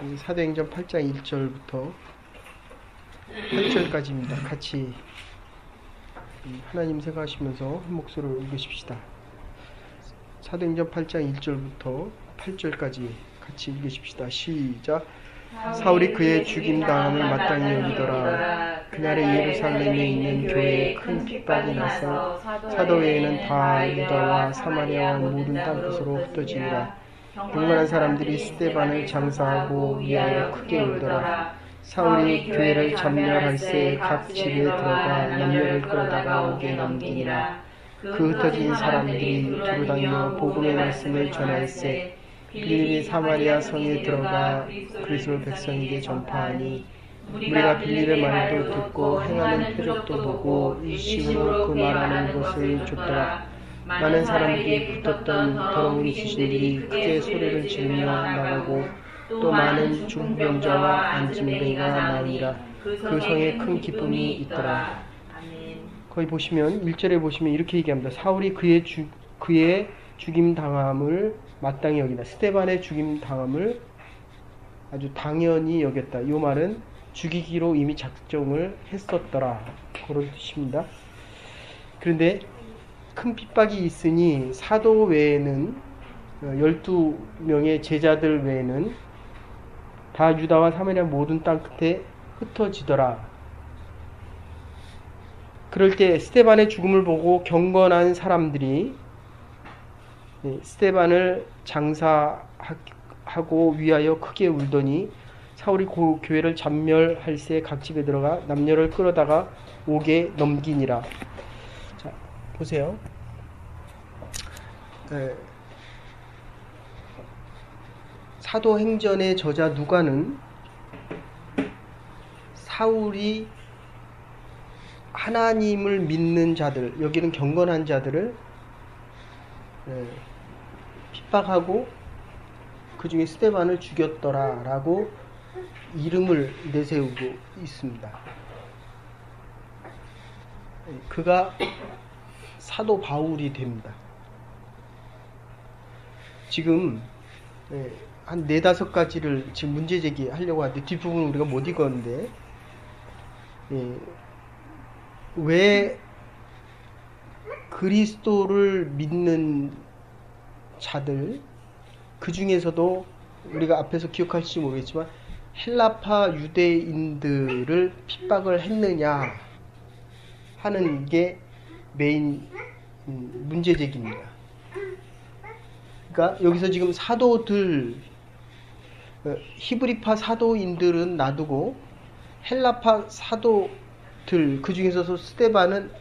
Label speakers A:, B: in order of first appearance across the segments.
A: 사도행전 8장 1절부터 8절까지입니다. 같이 하나님 생각하시면서 한 목소리로 읽으십시다. 사도행전 8장 1절부터 8절까지 같이 읽으십시다. 시작. 사울이 그의 죽임당함을 마땅히 여기더라. 그날에 예루살렘에 있는 교회에 큰 핍박이 나서 사도 외에는 다 유다와 사마리아와 모든 땅끝으로 흩어지니라. 경건한 사람들이 스데반을 장사하고 위하여 크게 울더라. 사울이 교회를 전멸할새 각 집에 들어가 남녀를 끌어다가 옥에 넘기니라. 그 흩어진 사람들이 두루 다니며 복음의 말씀을 전할새 빌립이 사마리아 성에 들어가 그리스도 백성에게 전파하니 우리가 빌립의 말도 듣고 행하는 표적도 보고 일심으로 그 말하는 것을 줬더라. 많은 사람들이 붙었던 더러운 귀신들이 크게 소리를 지르며 나가고 또 많은 중병자와 안진뱅이가 나오니라. 그 성에 큰 기쁨이 있더라. 거기 보시면 1절에 보시면 이렇게 얘기합니다. 사울이 그의 죽임 당함을 마땅히 여기다. 스데반의 죽임 당함을 아주 당연히 여겼다. 이 말은 죽이기로 이미 작정을 했었더라. 그런 뜻입니다. 그런데 큰 핍박이 있으니 사도 외에는 12명의 제자들 외에는 다 유다와 사마리아 모든 땅 끝에 흩어지더라. 그럴 때 스데반의 죽음을 보고 경건한 사람들이 스데반을 장사하고 위하여 크게 울더니 사울이 그 교회를 전멸할새 각 집에 들어가 남녀를 끌어다가 옥에 넘기니라. 자, 보세요. 사도행전의 저자 누가는 사울이 하나님을 믿는 자들, 여기는 경건한 자들을 핍박하고 그 중에 스데반을 죽였더라 라고 이름을 내세우고 있습니다. 그가 사도 바울이 됩니다. 지금 한 4-5가지를 지금 문제 제기하려고 하는데 뒷부분은 우리가 못 읽었는데 왜 그리스도를 믿는 자들 그 중에서도 우리가 앞에서 기억할지 모르겠지만 헬라파 유대인들을 핍박을 했느냐 하는 게 메인 문제 제기입니다. 그러니까 여기서 지금 사도들 히브리파 사도인들은 놔두고 헬라파 사도들 그 중에서도 스데반은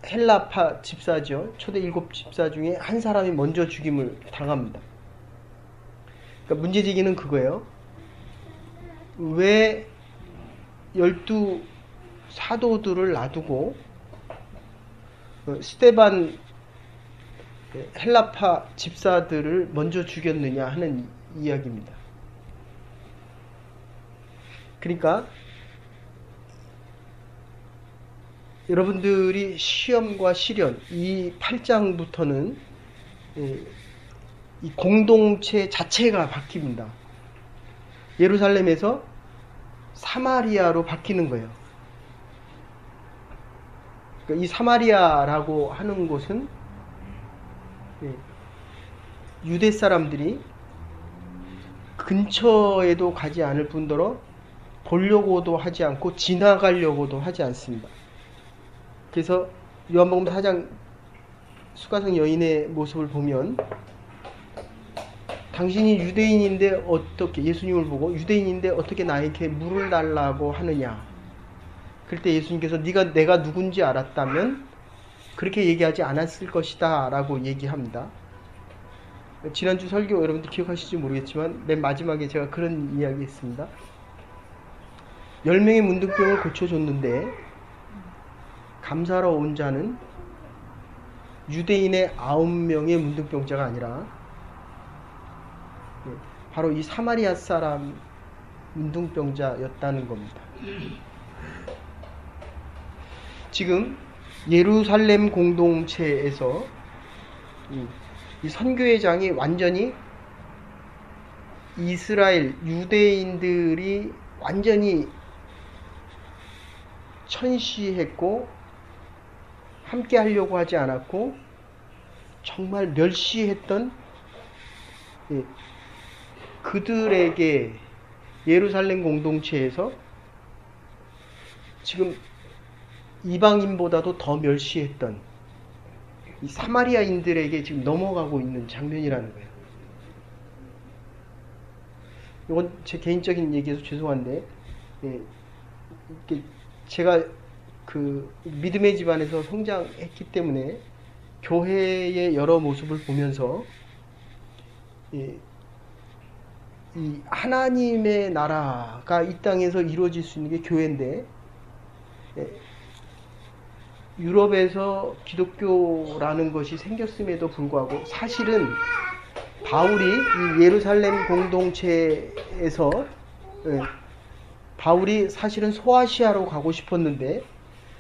A: 헬라파 집사죠. 초대 7집사 중에 한 사람이 먼저 죽임을 당합니다. 그러니까 문제제기는 그거예요. 왜 12 사도들을 놔두고 스데반 헬라파 집사들을 먼저 죽였느냐 하는 이야기입니다. 그러니까 여러분들이 시험과 시련 이 8장부터는 이 공동체 자체가 바뀝니다. 예루살렘에서 사마리아로 바뀌는 거예요. 그러니까 이 사마리아라고 하는 곳은 유대 사람들이 근처에도 가지 않을 뿐더러 보려고도 하지 않고 지나가려고도 하지 않습니다. 그래서 요한복음 4장 수가성 여인의 모습을 보면 당신이 유대인인데 어떻게 예수님을 보고 유대인인데 어떻게 나에게 물을 달라고 하느냐. 그럴 때 예수님께서 내가 누군지 알았다면 그렇게 얘기하지 않았을 것이다 라고 얘기합니다. 지난주 설교 여러분들 기억하실지 모르겠지만 맨 마지막에 제가 그런 이야기 했습니다. 10명의 문둥병을 고쳐줬는데 감사하러 온 자는 유대인의 9명의 문둥병자가 아니라 바로 이 사마리아 사람 문둥병자였다는 겁니다. 지금 예루살렘 공동체에서 이 선교회장이 완전히 이스라엘 유대인들이 완전히 천시했고 함께 하려고 하지 않았고 정말 멸시했던 그들에게 예루살렘 공동체에서 지금 이방인보다도 더 멸시했던 이 사마리아인들에게 지금 넘어가고 있는 장면이라는 거예요. 이건 제 개인적인 얘기여서 죄송한데, 제가 그 믿음의 집안에서 성장했기 때문에 교회의 여러 모습을 보면서 이 하나님의 나라가 이 땅에서 이루어질 수 있는 게 교회인데, 유럽에서 기독교라는 것이 생겼음에도 불구하고 사실은 바울이 이 예루살렘 공동체에서 바울이 사실은 소아시아로 가고 싶었는데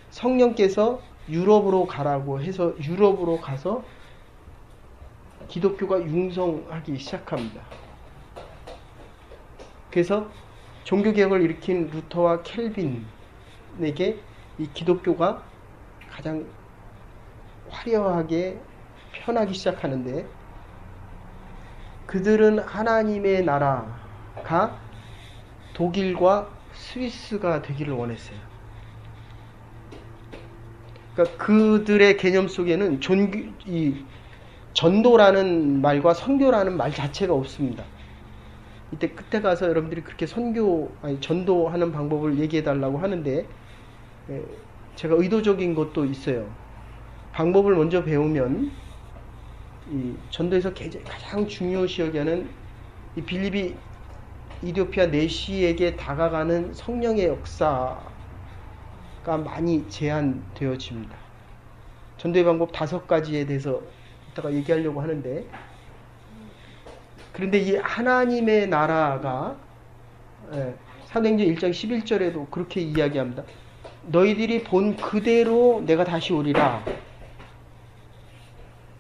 A: 성령께서 유럽으로 가라고 해서 유럽으로 가서 기독교가 융성하기 시작합니다. 그래서 종교개혁을 일으킨 루터와 켈빈에게 이 기독교가 가장 화려하게 편하기 시작하는데, 그들은 하나님의 나라가 독일과 스위스가 되기를 원했어요. 그러니까 그들의 개념 속에는 전도라는 말과 선교라는 말 자체가 없습니다. 이때 끝에 가서 여러분들이 그렇게 전도하는 방법을 얘기해 달라고 하는데, 제가 의도적인 것도 있어요. 방법을 먼저 배우면 이 전도에서 가장 중요시 여기는 이 빌립이 이디오피아 내시에게 다가가는 성령의 역사가 많이 제한되어집니다. 전도의 방법 5가지에 대해서 이따가 얘기하려고 하는데, 그런데 이 하나님의 나라가 사도행전 1장 11절에도 그렇게 이야기합니다. 너희들이 본 그대로 내가 다시 오리라.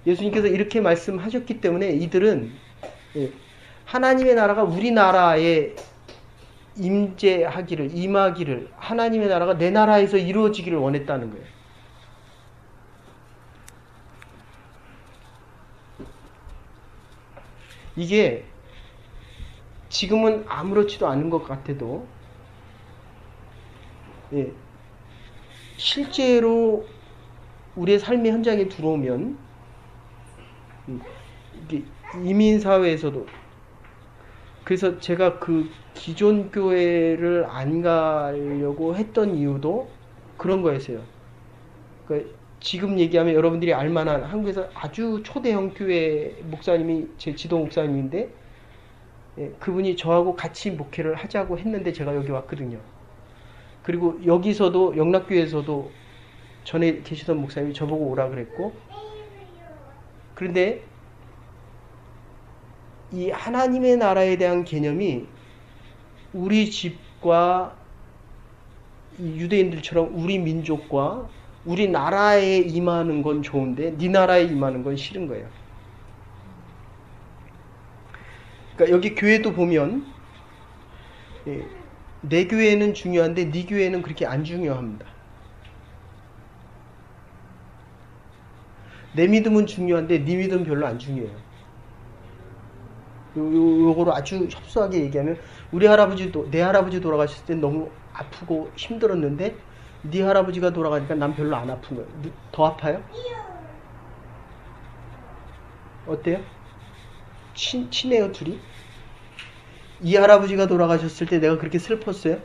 A: 예수님께서 이렇게 말씀하셨기 때문에 이들은 하나님의 나라가 우리나라에 임하기를, 하나님의 나라가 내 나라에서 이루어지기를 원했다는 거예요. 이게 지금은 아무렇지도 않은 것 같아도 실제로 우리의 삶의 현장에 들어오면 이게 이민사회에서도, 그래서 제가 그 기존 교회를 안 가려고 했던 이유도 그런 거였어요. 그러니까 지금 얘기하면 여러분들이 알만한 한국에서 아주 초대형 교회 목사님이 제 지도 목사님인데, 그분이 저하고 같이 목회를 하자고 했는데 제가 여기 왔거든요. 그리고 여기서도 영락교회에서도 전에 계시던 목사님이 저보고 오라 그랬고, 그런데 이 하나님의 나라에 대한 개념이 우리 집과 유대인들처럼 우리 민족과 우리 나라에 임하는 건 좋은데 네 나라에 임하는 건 싫은 거예요. 그러니까 여기 교회도 보면 내 교회는 중요한데 네 교회는 그렇게 안 중요합니다. 내 믿음은 중요한데 네 믿음은 별로 안 중요해요. 요거를 아주 협소하게 얘기하면, 우리 할아버지도, 내 할아버지 돌아가셨을 때 너무 아프고 힘들었는데 네 할아버지가 돌아가니까 난 별로 안 아픈 거예요. 더 아파요? 어때요? 친해요 둘이? 이 할아버지가 돌아가셨을 때 내가 그렇게 슬펐어요?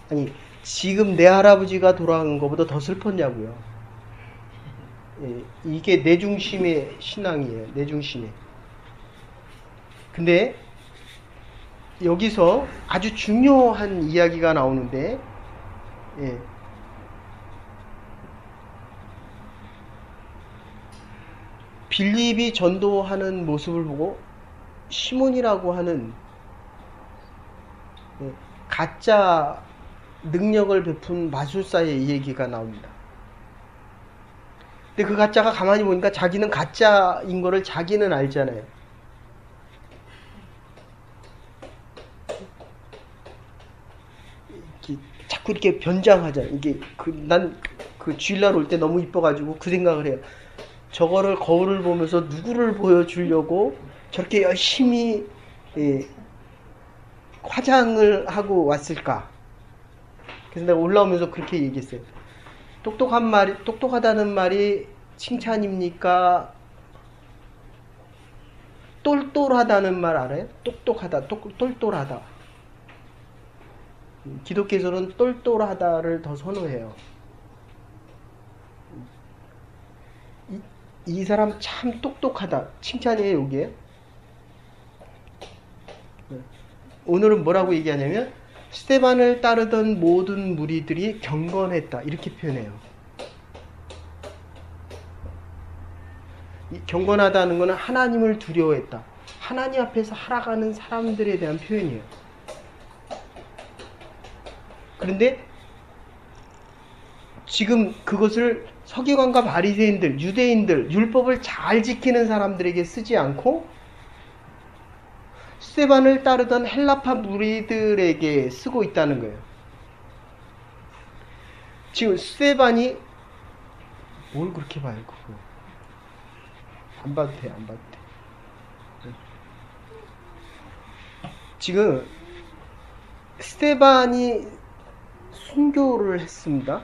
A: 아니, 지금 내 할아버지가 돌아간 것보다 더 슬펐냐고요. 이게 내 중심의 신앙이에요. 내 중심의. 근데 여기서 아주 중요한 이야기가 나오는데, 빌립이 전도하는 모습을 보고 시몬이라고 하는 가짜 능력을 베푼 마술사의 얘기가 나옵니다. 근데 그 가짜가 가만히 보니까 자기는 가짜인 거를 자기는 알잖아요. 자꾸 이렇게 변장하자. 이게 난 그 주일날 올 때 너무 이뻐가지고 그 생각을 해요. 저거를 거울을 보면서 누구를 보여주려고 저렇게 열심히 화장을 하고 왔을까? 그래서 내가 올라오면서 그렇게 얘기했어요. 똑똑하다는 말이 칭찬입니까? 똘똘하다는 말 알아요? 똑똑하다, 똘똘하다. 기독교에서는 똘똘하다를 더 선호해요. 이 사람 참 똑똑하다. 칭찬이에요, 이게. 오늘은 뭐라고 얘기하냐면 스데반을 따르던 모든 무리들이 경건했다. 이렇게 표현해요. 이 경건하다는 것은 하나님을 두려워했다. 하나님 앞에서 살아가는 사람들에 대한 표현이에요. 그런데 지금 그것을 서기관과 바리새인들, 유대인들, 율법을 잘 지키는 사람들에게 쓰지 않고 스데반을 따르던 헬라파 무리들에게 쓰고 있다는 거예요. 지금 스데반이 뭘 그렇게 봐요, 그거. 안 봐도 돼, 안 봐도 돼. 지금 스데반이 순교를 했습니다.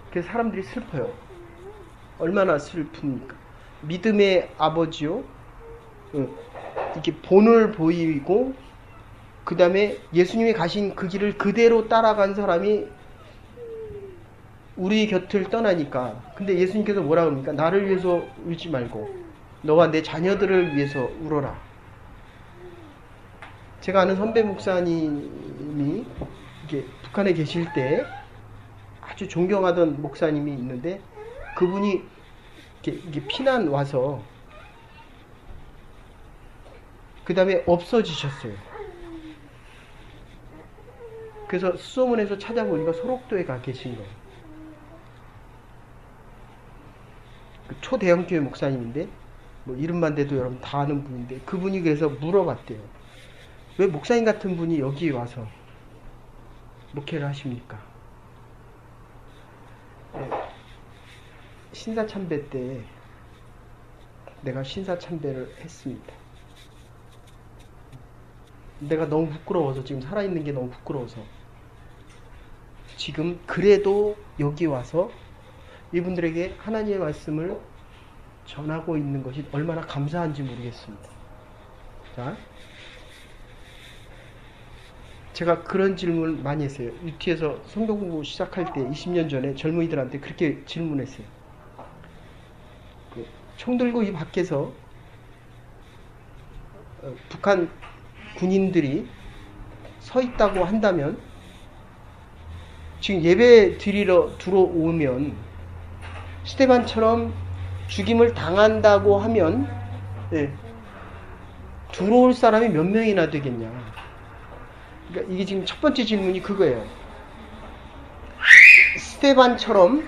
A: 그래서 사람들이 슬퍼요. 얼마나 슬픕니까? 믿음의 아버지요. 이렇게 본을 보이고 그 다음에 예수님이 가신 그 길을 그대로 따라간 사람이 우리 곁을 떠나니까. 근데 예수님께서 뭐라 그럽니까? 나를 위해서 울지 말고 너와 내 자녀들을 위해서 울어라. 제가 아는 선배 목사님이 이게 북한에 계실 때 아주 존경하던 목사님이 있는데 그분이 이게 피난 와서 그 다음에 없어지셨어요. 그래서 수소문에서 찾아보니까 소록도에 가 계신 거예요. 그 초대형 교회 목사님인데 뭐 이름만 대도 여러분 다 아는 분인데 그분이 그래서 물어봤대요. 왜 목사님 같은 분이 여기 와서 목회를 하십니까? 신사참배 때 내가 신사참배를 했습니다. 내가 너무 부끄러워서 지금 살아있는 게 너무 부끄러워서 지금 그래도 여기 와서 이분들에게 하나님의 말씀을 전하고 있는 것이 얼마나 감사한지 모르겠습니다. 자, 제가 그런 질문을 많이 했어요. UT에서 성경 공부 시작할 때 20년 전에 젊은이들한테 그렇게 질문했어요. 총 들고 이 밖에서 북한 군인들이 서 있다고 한다면 지금 예배 드리러 들어오면 스데반처럼 죽임을 당한다고 하면 들어올 사람이 몇 명이나 되겠냐. 그러니까 이게 지금 첫 번째 질문이 그거예요. 스데반처럼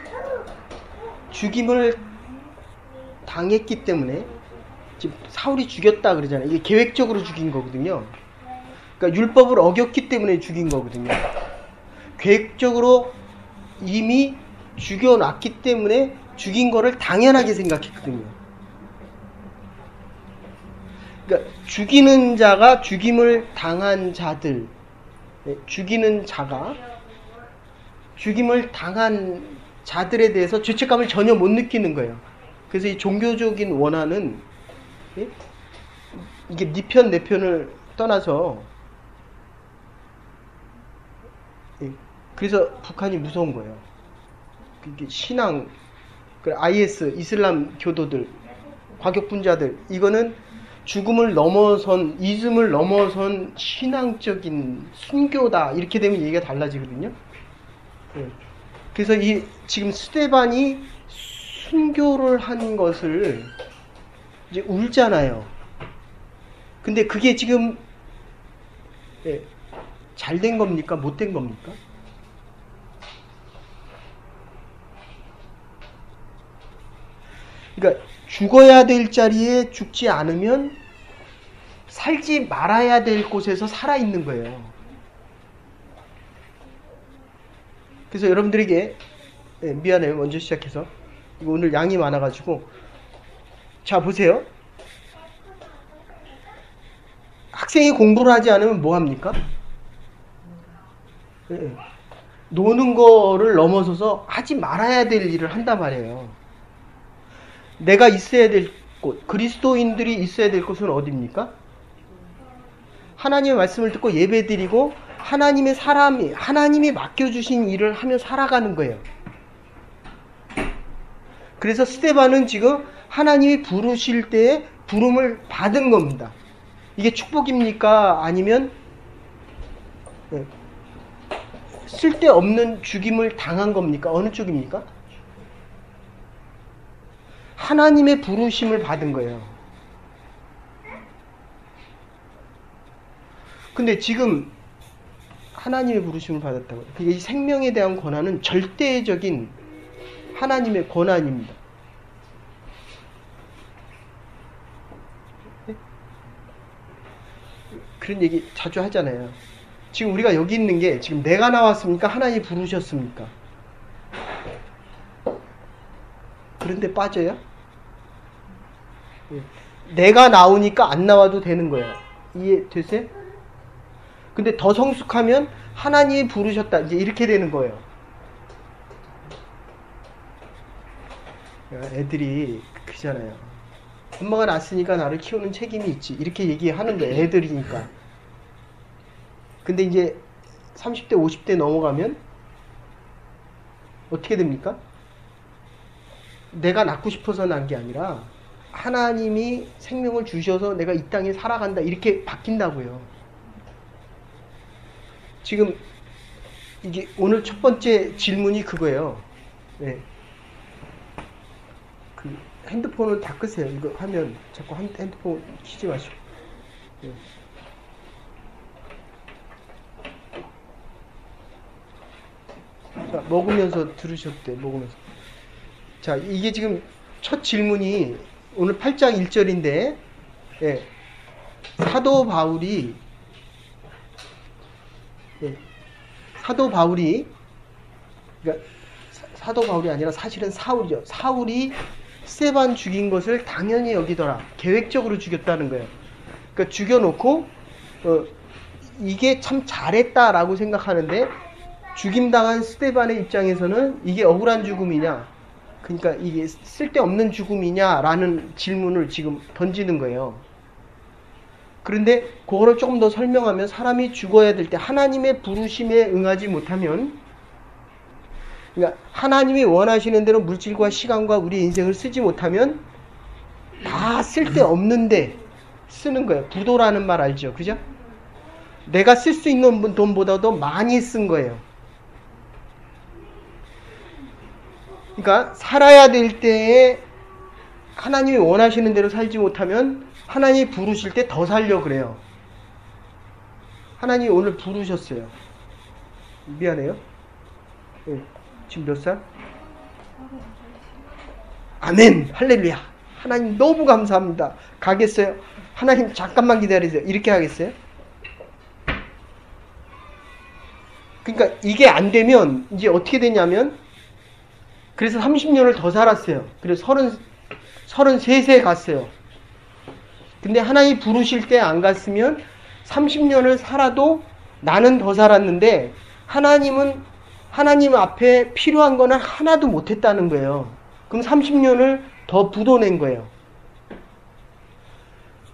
A: 죽임을 당했기 때문에 지금 사울이 죽였다 그러잖아요. 이게 계획적으로 죽인 거거든요. 그러니까 율법을 어겼기 때문에 죽인 거거든요. 계획적으로 이미 죽여놨기 때문에 죽인 거를 당연하게 생각했거든요. 그러니까 죽이는 자가 죽임을 당한 자들, 죽이는 자가 죽임을 당한 자들에 대해서 죄책감을 전혀 못 느끼는 거예요. 그래서 이 종교적인 원한은 이게 네 편 내 편을 떠나서 그래서 북한이 무서운 거예요. 이게 신앙, IS, 이슬람 교도들, 과격분자들, 이거는 죽음을 넘어선, 이즘을 넘어선 신앙적인 순교다. 이렇게 되면 얘기가 달라지거든요. 그래서 지금 스데반이 순교를 한 것을 이제 울잖아요. 근데 그게 지금 잘 된 겁니까? 못 된 겁니까? 그러니까 죽어야 될 자리에 죽지 않으면 살지 말아야 될 곳에서 살아있는 거예요. 그래서 여러분들에게 미안해요. 먼저 시작해서. 이거 오늘 양이 많아가지고. 자, 보세요. 학생이 공부를 하지 않으면 뭐 합니까? 노는 거를 넘어서서 하지 말아야 될 일을 한단 말이에요. 내가 있어야 될 곳, 그리스도인들이 있어야 될 곳은 어디입니까? 하나님의 말씀을 듣고 예배드리고 하나님의 사람이, 하나님이 맡겨주신 일을 하며 살아가는 거예요. 그래서 스데반은 지금 하나님이 부르실 때에 부름을 받은 겁니다. 이게 축복입니까? 아니면 쓸데없는 죽임을 당한 겁니까? 어느 쪽입니까? 하나님의 부르심을 받은 거예요. 근데 지금 하나님의 부르심을 받았다고. 이 생명에 대한 권한은 절대적인 하나님의 권한입니다. 그런 얘기 자주 하잖아요. 지금 우리가 여기 있는 게 지금 내가 나왔습니까? 하나님이 부르셨습니까? 그런데 빠져요? 내가 나오니까 안 나와도 되는 거예요. 이해되세요? 근데 더 성숙하면 하나님이 부르셨다. 이제 이렇게 되는 거예요. 애들이 그잖아요. 엄마가 낳았으니까 나를 키우는 책임이 있지. 이렇게 얘기하는 거예요. 애들이니까. 근데 이제 30대, 50대 넘어가면 어떻게 됩니까? 내가 낳고 싶어서 난 게 아니라 하나님이 생명을 주셔서 내가 이 땅에 살아간다. 이렇게 바뀐다고요. 지금 이게 오늘 첫 번째 질문이 그거예요. 네. 그 핸드폰을 다 끄세요. 이거 하면 자꾸 핸드폰 키지 마시고. 네. 자, 먹으면서 들으셔도 돼. 먹으면서. 자, 이게 지금 첫 질문이 오늘 8장 1절인데 사도 바울이 그러니까 사도 바울이 아니라 사실은 사울이죠. 사울이 스데반 죽인 것을 당연히 여기더라. 계획적으로 죽였다는 거예요. 그러니까 죽여놓고 이게 참 잘했다라고 생각하는데 죽임당한 스데반의 입장에서는 이게 억울한 죽음이냐, 그러니까 이게 쓸데없는 죽음이냐라는 질문을 지금 던지는 거예요. 그런데 그거를 조금 더 설명하면 사람이 죽어야 될 때 하나님의 부르심에 응하지 못하면, 그러니까 하나님이 원하시는 대로 물질과 시간과 우리 인생을 쓰지 못하면 다 쓸데없는데 쓰는 거예요. 부도라는 말 알죠? 그죠? 내가 쓸 수 있는 돈보다도 많이 쓴 거예요. 그러니까 살아야 될 때에 하나님이 원하시는 대로 살지 못하면 하나님이 부르실 때 더 살려 그래요. 하나님이 오늘 부르셨어요. 미안해요. 네. 지금 몇 살? 아멘. 할렐루야. 하나님 너무 감사합니다. 가겠어요? 하나님 잠깐만 기다리세요. 이렇게 하겠어요? 그러니까 이게 안 되면 이제 어떻게 되냐면, 그래서 30년을 더 살았어요. 그래서 33세 갔어요. 근데 하나님이 부르실 때 안 갔으면 30년을 살아도 나는 더 살았는데 하나님 앞에 필요한 거는 하나도 못했다는 거예요. 그럼 30년을 더 부도낸 거예요.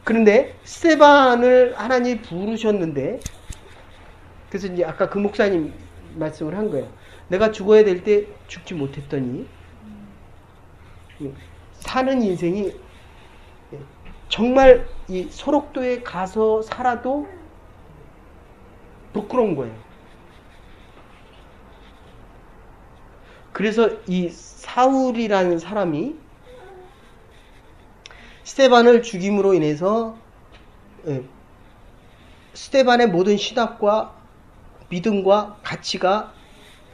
A: 그런데 스데반을 하나님이 부르셨는데, 그래서 이제 아까 그 목사님 말씀을 한 거예요. 내가 죽어야 될 때 죽지 못했더니 사는 인생이 정말 이 소록도에 가서 살아도 부끄러운 거예요. 그래서 이 사울이라는 사람이 스데반을 죽임으로 인해서 스데반의 모든 신학과 믿음과 가치가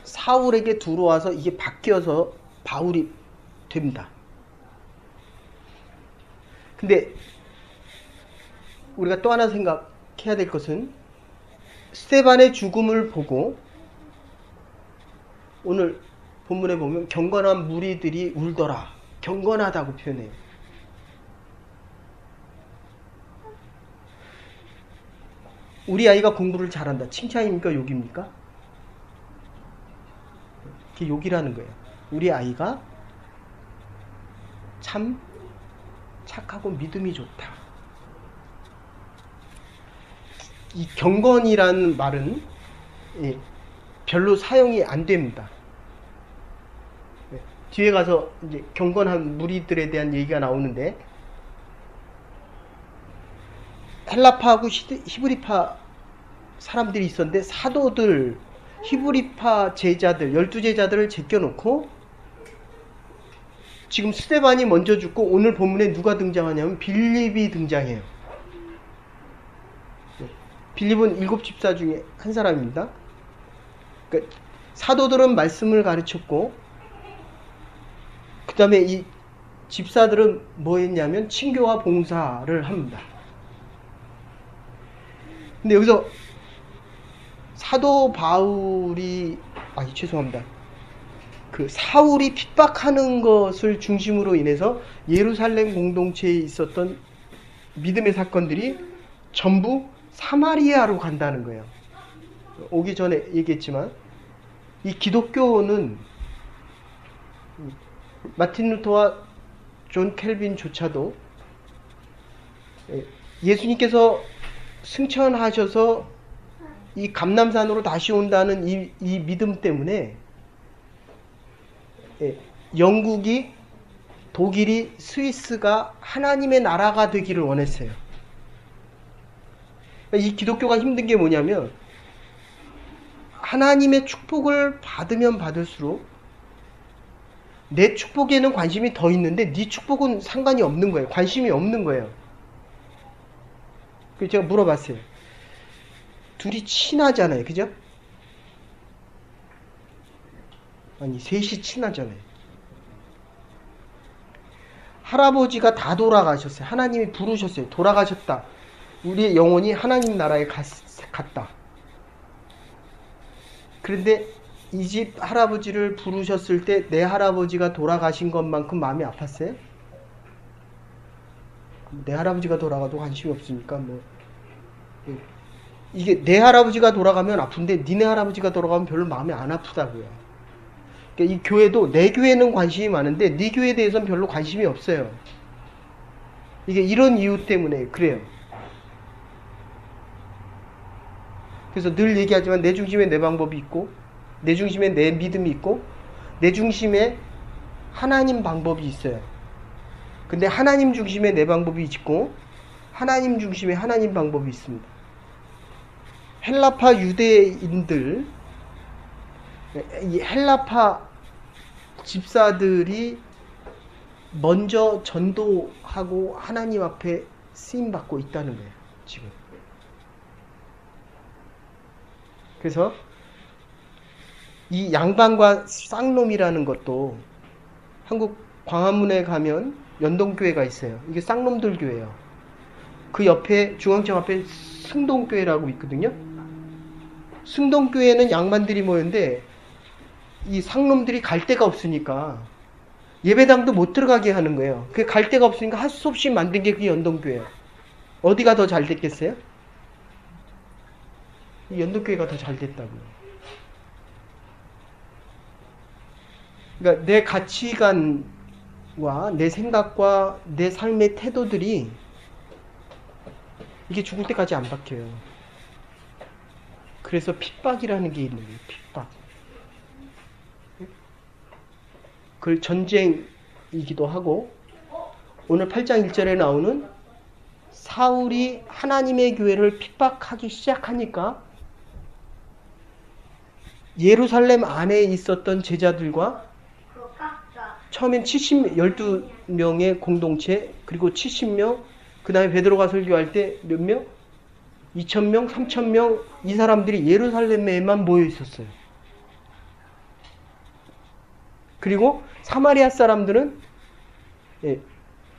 A: 사울에게 들어와서 이게 바뀌어서 바울이 됩니다. 근데 우리가 또 하나 생각해야 될 것은 스데반의 죽음을 보고 오늘 본문에 보면 경건한 무리들이 울더라. 경건하다고 표현해요. 우리 아이가 공부를 잘한다. 칭찬입니까? 욕입니까? 그게 욕이라는 거예요. 우리 아이가 참 착하고 믿음이 좋다. 이 경건이라는 말은 별로 사용이 안 됩니다. 뒤에 가서 이제 경건한 무리들에 대한 얘기가 나오는데, 헬라파하고 히브리파 사람들이 있었는데, 사도들, 히브리파 제자들, 12제자들을 제껴놓고 지금 스데반이 먼저 죽고, 오늘 본문에 누가 등장하냐면 빌립이 등장해요. 빌립은 7집사 중에 한 사람입니다. 그러니까 사도들은 말씀을 가르쳤고, 그 다음에 이 집사들은 뭐 했냐면 친교와 봉사를 합니다. 근데 여기서 사도 바울이, 죄송합니다. 그 사울이 핍박하는 것을 중심으로 인해서 예루살렘 공동체에 있었던 믿음의 사건들이 전부 사마리아로 간다는 거예요. 오기 전에 얘기했지만, 이 기독교는 마틴 루터와 존 켈빈조차도 예수님께서 승천하셔서 이 감람산으로 다시 온다는 이 믿음 때문에 영국이, 독일이, 스위스가 하나님의 나라가 되기를 원했어요. 이 기독교가 힘든 게 뭐냐면, 하나님의 축복을 받으면 받을수록 내 축복에는 관심이 더 있는데 네 축복은 상관이 없는 거예요. 관심이 없는 거예요. 그래서 제가 물어봤어요. 둘이 친하잖아요. 그죠? 아니, 셋이 친하잖아요. 할아버지가 다 돌아가셨어요. 하나님이 부르셨어요. 돌아가셨다. 우리의 영혼이 하나님 나라에 갔다. 그런데 이 집 할아버지를 부르셨을 때 내 할아버지가 돌아가신 것만큼 마음이 아팠어요? 내 할아버지가 돌아가도 관심이 없으니까 이게 내 할아버지가 돌아가면 아픈데 니네 할아버지가 돌아가면 별로 마음이 안 아프다고요. 그러니까 이 교회도 내 교회는 관심이 많은데 네 교회에 대해서는 별로 관심이 없어요. 이게 이런 이유 때문에 그래요. 그래서 늘 얘기하지만 내 중심에 내 방법이 있고, 내 중심에 내 믿음이 있고, 내 중심에 하나님 방법이 있어요. 근데 하나님 중심에 내 방법이 있고, 하나님 중심에 하나님 방법이 있습니다. 헬라파 유대인들, 이 헬라파 집사들이 먼저 전도하고 하나님 앞에 쓰임받고 있다는 거예요, 지금. 그래서 이 양반과 쌍놈이라는 것도 한국 광화문에 가면 연동교회가 있어요. 이게 쌍놈들 교회예요. 그 옆에 중앙청 앞에 승동교회라고 있거든요. 승동교회는 양반들이 모였는데 이 쌍놈들이 갈 데가 없으니까 예배당도 못 들어가게 하는 거예요. 그 갈 데가 없으니까 할 수 없이 만든 게 그 연동교회예요. 어디가 더 잘 됐겠어요? 이 연동교회가 더 잘 됐다고요. 그러니까 내 가치관과 내 생각과 내 삶의 태도들이 이게 죽을 때까지 안 바뀌어요. 그래서 핍박이라는 게 있는 거예요. 핍박. 그걸 전쟁이기도 하고, 오늘 8장 1절에 나오는 사울이 하나님의 교회를 핍박하기 시작하니까 예루살렘 안에 있었던 제자들과 처음엔 12명의 공동체, 그리고 70명, 그 다음에 베드로가 설교할 때 몇 명? 2,000명, 3,000명, 이 사람들이 예루살렘에만 모여 있었어요. 그리고 사마리아 사람들은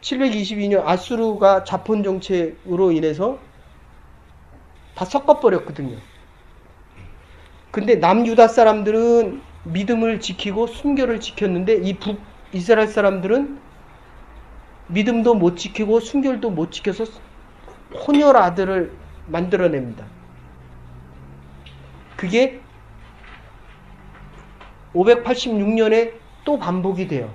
A: 722년 아수르가 자폰 정책으로 인해서 다 섞어버렸거든요. 근데 남유다 사람들은 믿음을 지키고 순결을 지켰는데 이 북이스라엘 사람들은 믿음도 못 지키고 순결도 못 지켜서 혼혈 아들을 만들어냅니다. 그게 586년에 또 반복이 돼요.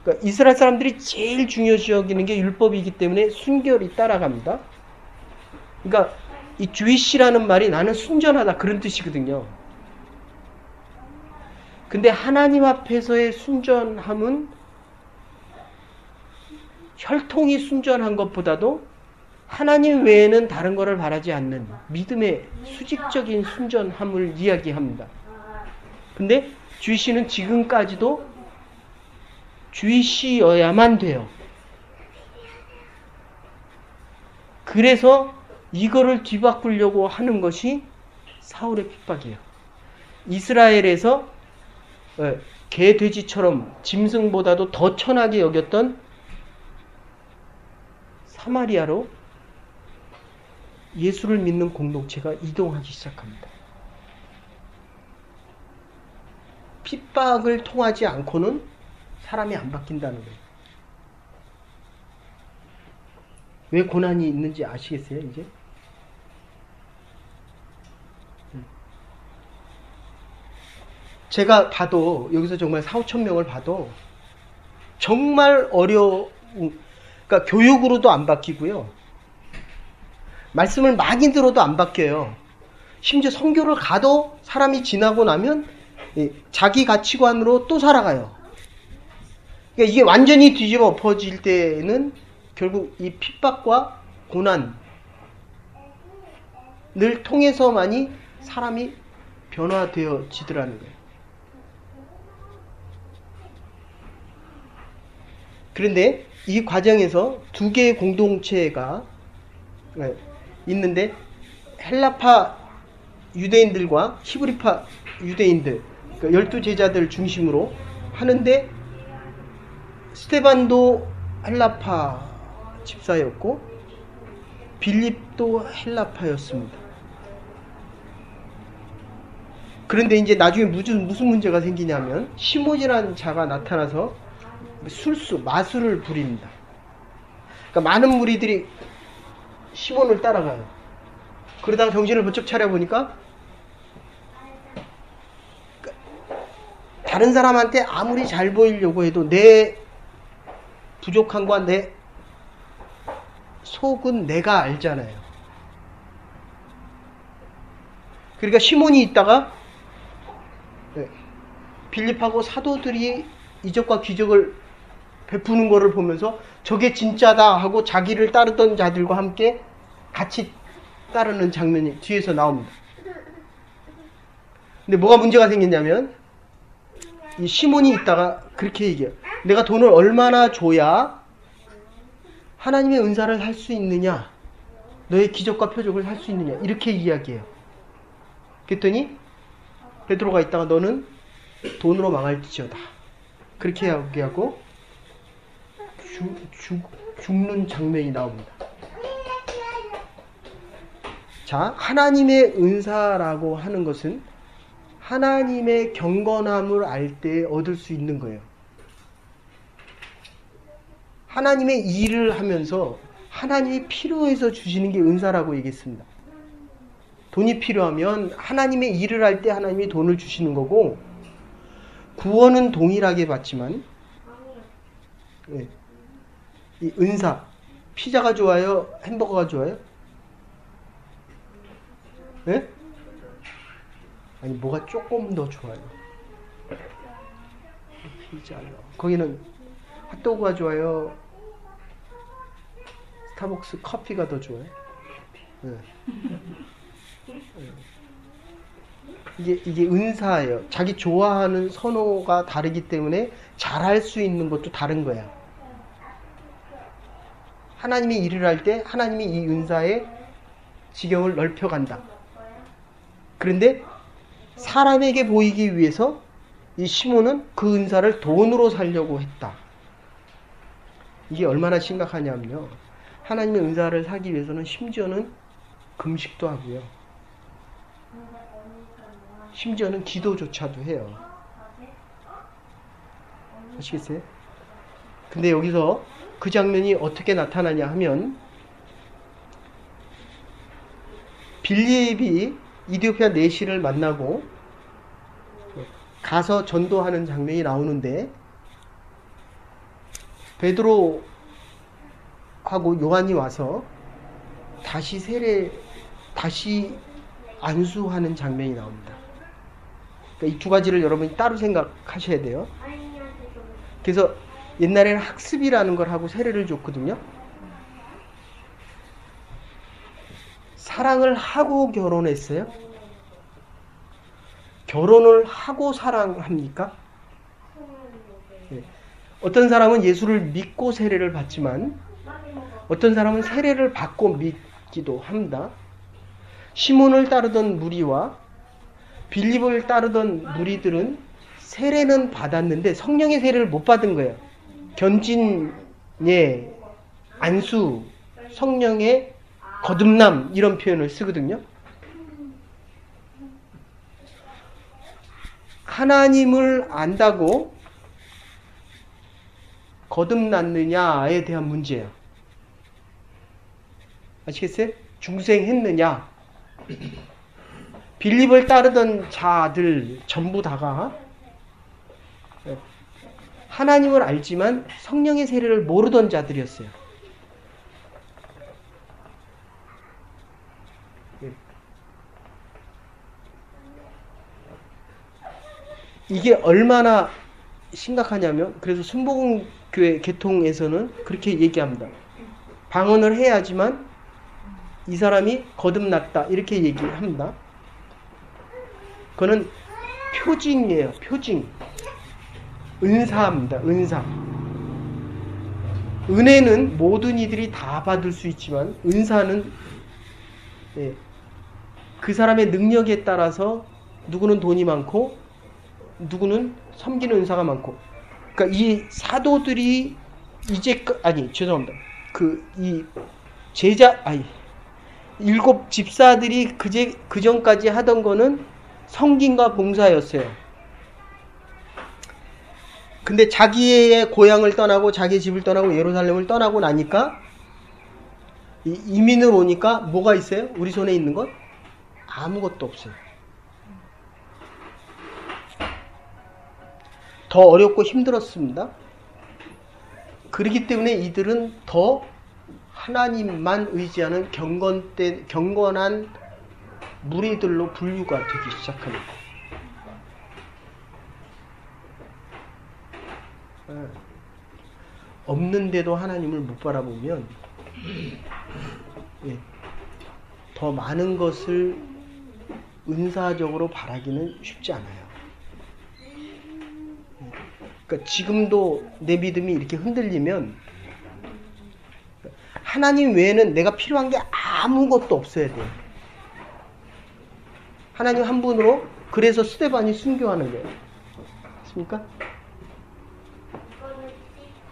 A: 그러니까 이스라엘 사람들이 제일 중요시 여기는 게 율법이기 때문에 순결이 따라갑니다. 그러니까 이 주이시라는 말이 나는 순전하다 그런 뜻이거든요. 근데 하나님 앞에서의 순전함은 혈통이 순전한 것보다도 하나님 외에는 다른 것을 바라지 않는 믿음의 수직적인 순전함을 이야기합니다. 근데 주이시는 지금까지도 주이시여야만 돼요. 그래서 이거를 뒤바꾸려고 하는 것이 사울의 핍박이에요. 이스라엘에서 개, 돼지처럼 짐승보다도 더 천하게 여겼던 사마리아로 예수를 믿는 공동체가 이동하기 시작합니다. 핍박을 통하지 않고는 사람이 안 바뀐다는 거예요. 왜 고난이 있는지 아시겠어요, 이제? 제가 봐도, 여기서 정말 4,5천 명을 봐도, 정말 그러니까 교육으로도 안 바뀌고요. 말씀을 많이 들어도 안 바뀌어요. 심지어 선교를 가도 사람이 지나고 나면 자기 가치관으로 또 살아가요. 그러니까 이게 완전히 뒤집어 엎어질 때는 결국 이 핍박과 고난을 통해서만이 사람이 변화되어지더라는 거예요. 그런데 이 과정에서 두 개의 공동체가 있는데 헬라파 유대인들과 히브리파 유대인들, 그러니까 12제자들 중심으로 하는데 스테반도 헬라파 집사였고 빌립도 헬라파였습니다. 그런데 이제 나중에 무슨 문제가 생기냐면 시몬이라는 자가 나타나서 마술을 부립니다. 그러니까 많은 무리들이 시몬을 따라가요. 그러다가 정신을 번쩍 차려보니까 다른 사람한테 아무리 잘 보이려고 해도 내 부족함과 내 속은 내가 알잖아요. 그러니까 시몬이 있다가 빌립하고 사도들이 이적과 기적을 베푸는 것을 보면서 저게 진짜다 하고 자기를 따르던 자들과 함께 같이 따르는 장면이 뒤에서 나옵니다. 근데 뭐가 문제가 생겼냐면 이 시몬이 있다가 그렇게 얘기해요. 내가 돈을 얼마나 줘야 하나님의 은사를 할 수 있느냐, 너의 기적과 표적을 할 수 있느냐, 이렇게 이야기해요. 그랬더니 베드로가 있다가 너는 돈으로 망할지어다, 그렇게 이야기하고 죽는 장면이 나옵니다. 자, 하나님의 은사라고 하는 것은 하나님의 경건함을 알 때 얻을 수 있는 거예요. 하나님의 일을 하면서 하나님이 필요해서 주시는 게 은사라고 얘기했습니다. 돈이 필요하면 하나님의 일을 할 때 하나님이 돈을 주시는 거고, 구원은 동일하게 받지만 이 은사, 피자가 좋아요? 햄버거가 좋아요? 네? 아니, 뭐가 조금 더 좋아요? 피자요. 거기는 핫도그가 좋아요? 스타벅스 커피가 더 좋아요? 네. 이게 은사예요. 자기 좋아하는 선호가 다르기 때문에 잘할 수 있는 것도 다른 거야. 하나님이 일을 할 때 하나님이 이 은사의 지경을 넓혀간다. 그런데 사람에게 보이기 위해서 이 시몬은 그 은사를 돈으로 살려고 했다. 이게 얼마나 심각하냐면요, 하나님의 은사를 사기 위해서는 심지어는 금식도 하고요, 심지어는 기도조차도 해요. 아시겠어요? 근데 여기서 그 장면이 어떻게 나타나냐 하면 빌립이 이디오피아 내시를 만나고 가서 전도하는 장면이 나오는데 베드로하고 요한이 와서 다시 안수하는 장면이 나옵니다. 그러니까 이 두 가지를 여러분이 따로 생각하셔야 돼요. 그래서 옛날에는 학습이라는 걸 하고 세례를 줬거든요. 사랑을 하고 결혼했어요? 결혼을 하고 사랑합니까? 네. 어떤 사람은 예수를 믿고 세례를 받지만 어떤 사람은 세례를 받고 믿기도 합니다. 시몬을 따르던 무리와 빌립을 따르던 무리들은 세례는 받았는데 성령의 세례를 못 받은 거예요. 견진예, 안수, 성령의 거듭남 이런 표현을 쓰거든요. 하나님을 안다고 거듭났느냐에 대한 문제예요. 아시겠어요? 중생했느냐? 빌립을 따르던 자들 전부 다가 하나님을 알지만 성령의 세례를 모르던 자들이었어요. 이게 얼마나 심각하냐면 그래서 순복음교회 개통에서는 그렇게 얘기합니다. 방언을 해야지만 이 사람이 거듭났다 이렇게 얘기합니다. 그거는 표징이에요. 표징. 은사입니다. 은사. 은혜는 모든 이들이 다 받을 수 있지만 은사는 그 사람의 능력에 따라서 누구는 돈이 많고 누구는 섬기는 은사가 많고 그러니까 이 사도들이 죄송합니다. 일곱 집사들이 그 전까지 하던 거는 성김과 봉사였어요. 근데 자기의 고향을 떠나고 자기의 집을 떠나고 예루살렘을 떠나고 나니까 이민을 오니까 뭐가 있어요? 우리 손에 있는 것? 아무것도 없어요. 더 어렵고 힘들었습니다. 그렇기 때문에 이들은 더 하나님만 의지하는 경건한 무리들로 분류가 되기 시작합니다. 없는데도 하나님을 못 바라보면 더 많은 것을 은사적으로 바라기는 쉽지 않아요. 그러니까 지금도 내 믿음이 이렇게 흔들리면 하나님 외에는 내가 필요한 게 아무것도 없어야 돼요. 하나님 한 분으로 그래서 스데반이 순교하는 거예요. 맞습니까?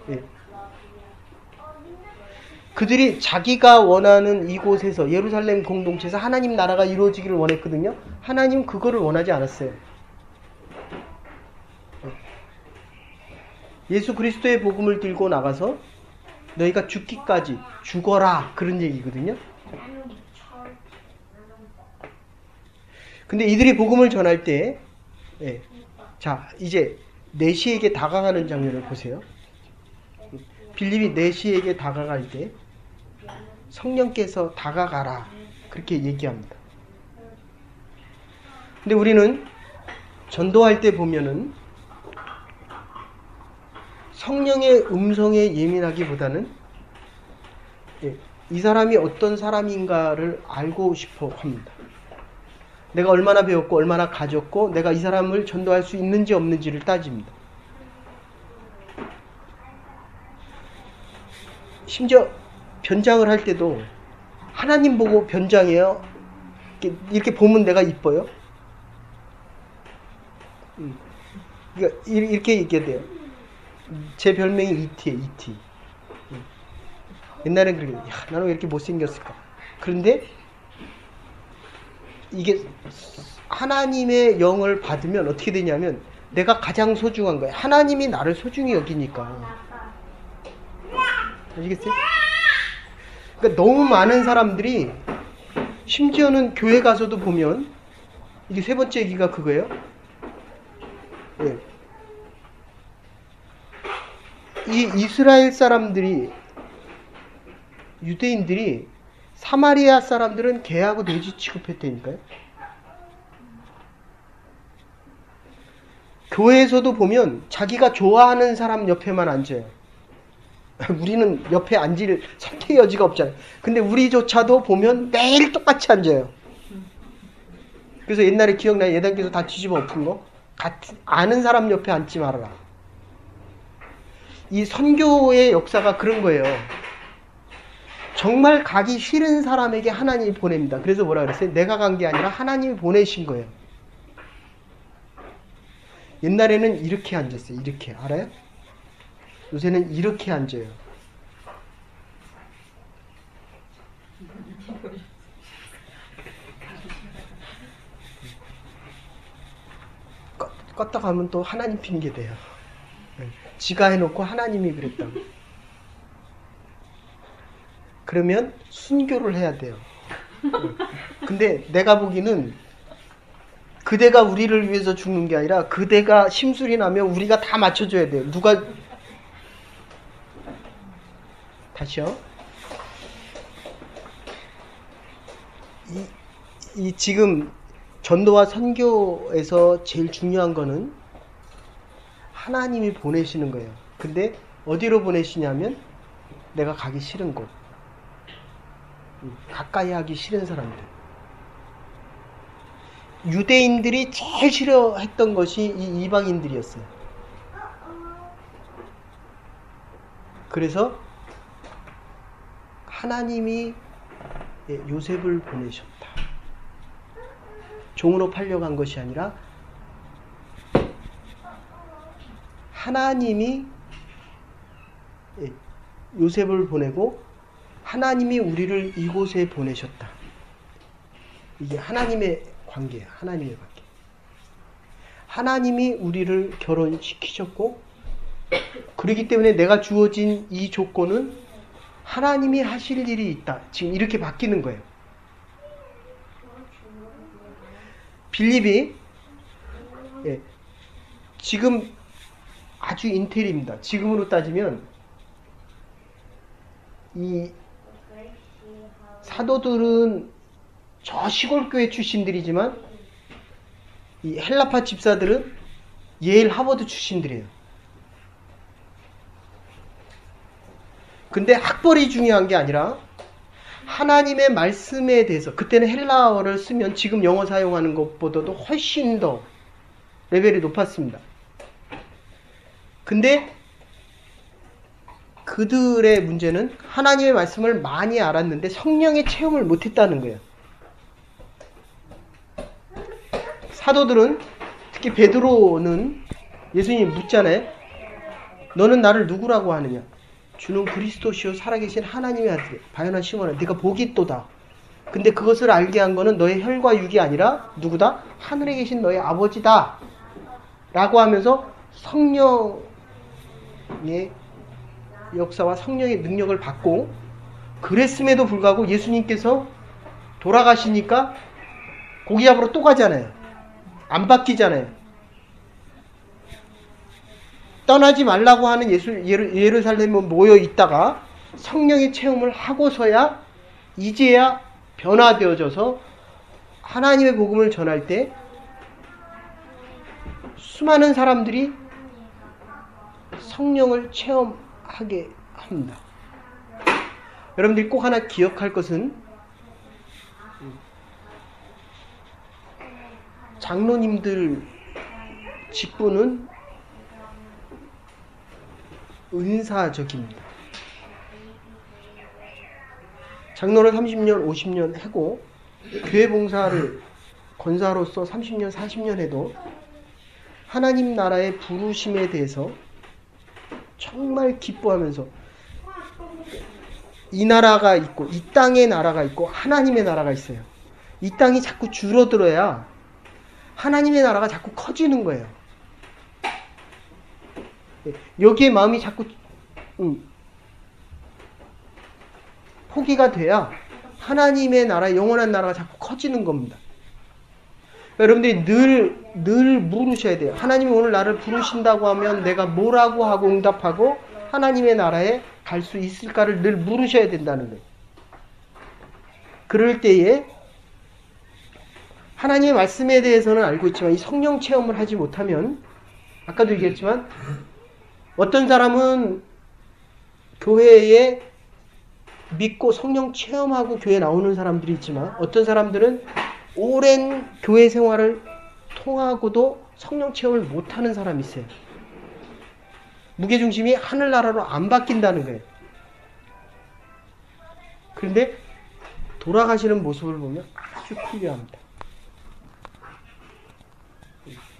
A: 네. 그들이 자기가 원하는 이곳에서 예루살렘 공동체에서 하나님 나라가 이루어지기를 원했거든요. 하나님 그거를 원하지 않았어요. 예수 그리스도의 복음을 들고 나가서 너희가 죽기까지 죽어라 그런 얘기거든요. 근데 이들이 복음을 전할 때 자 이제 내시에게 다가가는 장면을 보세요. 빌립이 내시에게 다가갈 때 성령께서 다가가라 그렇게 얘기합니다. 근데 우리는 전도할 때 보면은 성령의 음성에 예민하기보다는 이 사람이 어떤 사람인가를 알고 싶어 합니다. 내가 얼마나 배웠고 얼마나 가졌고 내가 이 사람을 전도할 수 있는지 없는지를 따집니다. 심지어 변장을 할 때도 하나님 보고 변장해요. 이렇게 보면 내가 이뻐요. 그러니까 이렇게 얘기해야 돼요. 제 별명이 이티예요. 이티. 옛날엔 그래요. 나는 왜 이렇게 못생겼을까. 그런데 이게 하나님의 영을 받으면 어떻게 되냐면 내가 가장 소중한 거예요. 하나님이 나를 소중히 여기니까. 아시겠어요? 그러니까 너무 많은 사람들이 심지어는 교회 가서도 보면 이게 세 번째 얘기가 그거예요. 네. 이 이스라엘 사람들이 유대인들이 사마리아 사람들은 개하고 돼지 취급했다니까요. 교회에서도 보면 자기가 좋아하는 사람 옆에만 앉아요. 우리는 옆에 앉을 선택의 여지가 없잖아요. 근데 우리조차도 보면 매일 똑같이 앉아요. 그래서 옛날에 기억나요? 예단께서 다 뒤집어 엎은 거? 아는 사람 옆에 앉지 말아라. 이 선교의 역사가 그런 거예요. 정말 가기 싫은 사람에게 하나님이 보냅니다. 그래서 뭐라 그랬어요? 내가 간 게 아니라 하나님이 보내신 거예요. 옛날에는 이렇게 앉았어요. 이렇게. 알아요? 요새는 이렇게 앉아요. 껐다 가면 또 하나님 핑계대요. 지가 해놓고 하나님이 그랬다고. 그러면 순교를 해야 돼요. 근데 내가 보기는 그대가 우리를 위해서 죽는 게 아니라 그대가 심술이 나면 우리가 다 맞춰줘야 돼요. 누가 다시요. 이 지금 전도와 선교에서 제일 중요한 거는 하나님이 보내시는 거예요. 근데 어디로 보내시냐면 내가 가기 싫은 곳, 가까이 하기 싫은 사람들. 유대인들이 제일 싫어했던 것이 이 이방인들이었어요. 그래서 하나님이 요셉을 보내셨다. 종으로 팔려간 것이 아니라 하나님이 요셉을 보내고 하나님이 우리를 이곳에 보내셨다. 이게 하나님의 관계예요. 하나님의 관계. 하나님이 우리를 결혼시키셨고 그렇기 때문에 내가 주어진 이 조건은 하나님이 하실 일이 있다. 지금 이렇게 바뀌는 거예요. 빌립이 지금 아주 인텔입니다. 지금으로 따지면 이 사도들은 저 시골교회 출신들이지만 이 헬라파 집사들은 예일 하버드 출신들이에요. 근데 학벌이 중요한 게 아니라 하나님의 말씀에 대해서, 그때는 헬라어를 쓰면 지금 영어 사용하는 것보다도 훨씬 더 레벨이 높았습니다. 근데 그들의 문제는 하나님의 말씀을 많이 알았는데 성령의 체험을 못했다는 거예요. 사도들은, 특히 베드로는 예수님이 묻잖아요. 너는 나를 누구라고 하느냐? 주는 그리스도시요 살아계신 하나님의 아들 바요나 시몬아 네가 복이 있도다. 근데 그것을 알게 한 거는 너의 혈과 육이 아니라 누구다? 하늘에 계신 너의 아버지다 라고 하면서 성령의 역사와 성령의 능력을 받고, 그랬음에도 불구하고 예수님께서 돌아가시니까 고기 잡으러 또 가잖아요. 안 바뀌잖아요. 떠나지 말라고 하는 예루살렘에 모여 있다가 성령의 체험을 하고서야 이제야 변화되어져서 하나님의 복음을 전할 때 수많은 사람들이 성령을 체험하게 합니다. 여러분들이 꼭 하나 기억할 것은 장로님들 직분은 은사적입니다. 장로를 30년, 50년 하고 교회 봉사를 권사로서 30년, 40년 해도 하나님 나라의 부르심에 대해서 정말 기뻐하면서 이 나라가 있고 이 땅의 나라가 있고 하나님의 나라가 있어요. 이 땅이 자꾸 줄어들어야 하나님의 나라가 자꾸 커지는 거예요. 여기에 마음이 자꾸 포기가 돼야 하나님의 나라, 영원한 나라가 자꾸 커지는 겁니다. 여러분들이 늘 물으셔야 돼요. 하나님이 오늘 나를 부르신다고 하면 내가 뭐라고 하고 응답하고 하나님의 나라에 갈 수 있을까를 늘 물으셔야 된다는 거예요. 그럴 때에 하나님의 말씀에 대해서는 알고 있지만 이 성령 체험을 하지 못하면, 아까도 얘기했지만 어떤 사람은 교회에 믿고 성령 체험하고 교회 나오는 사람들이 있지만 어떤 사람들은 오랜 교회 생활을 통하고도 성령 체험을 못하는 사람이 있어요. 무게중심이 하늘나라로 안 바뀐다는 거예요. 그런데 돌아가시는 모습을 보면 아주 훌륭합니다.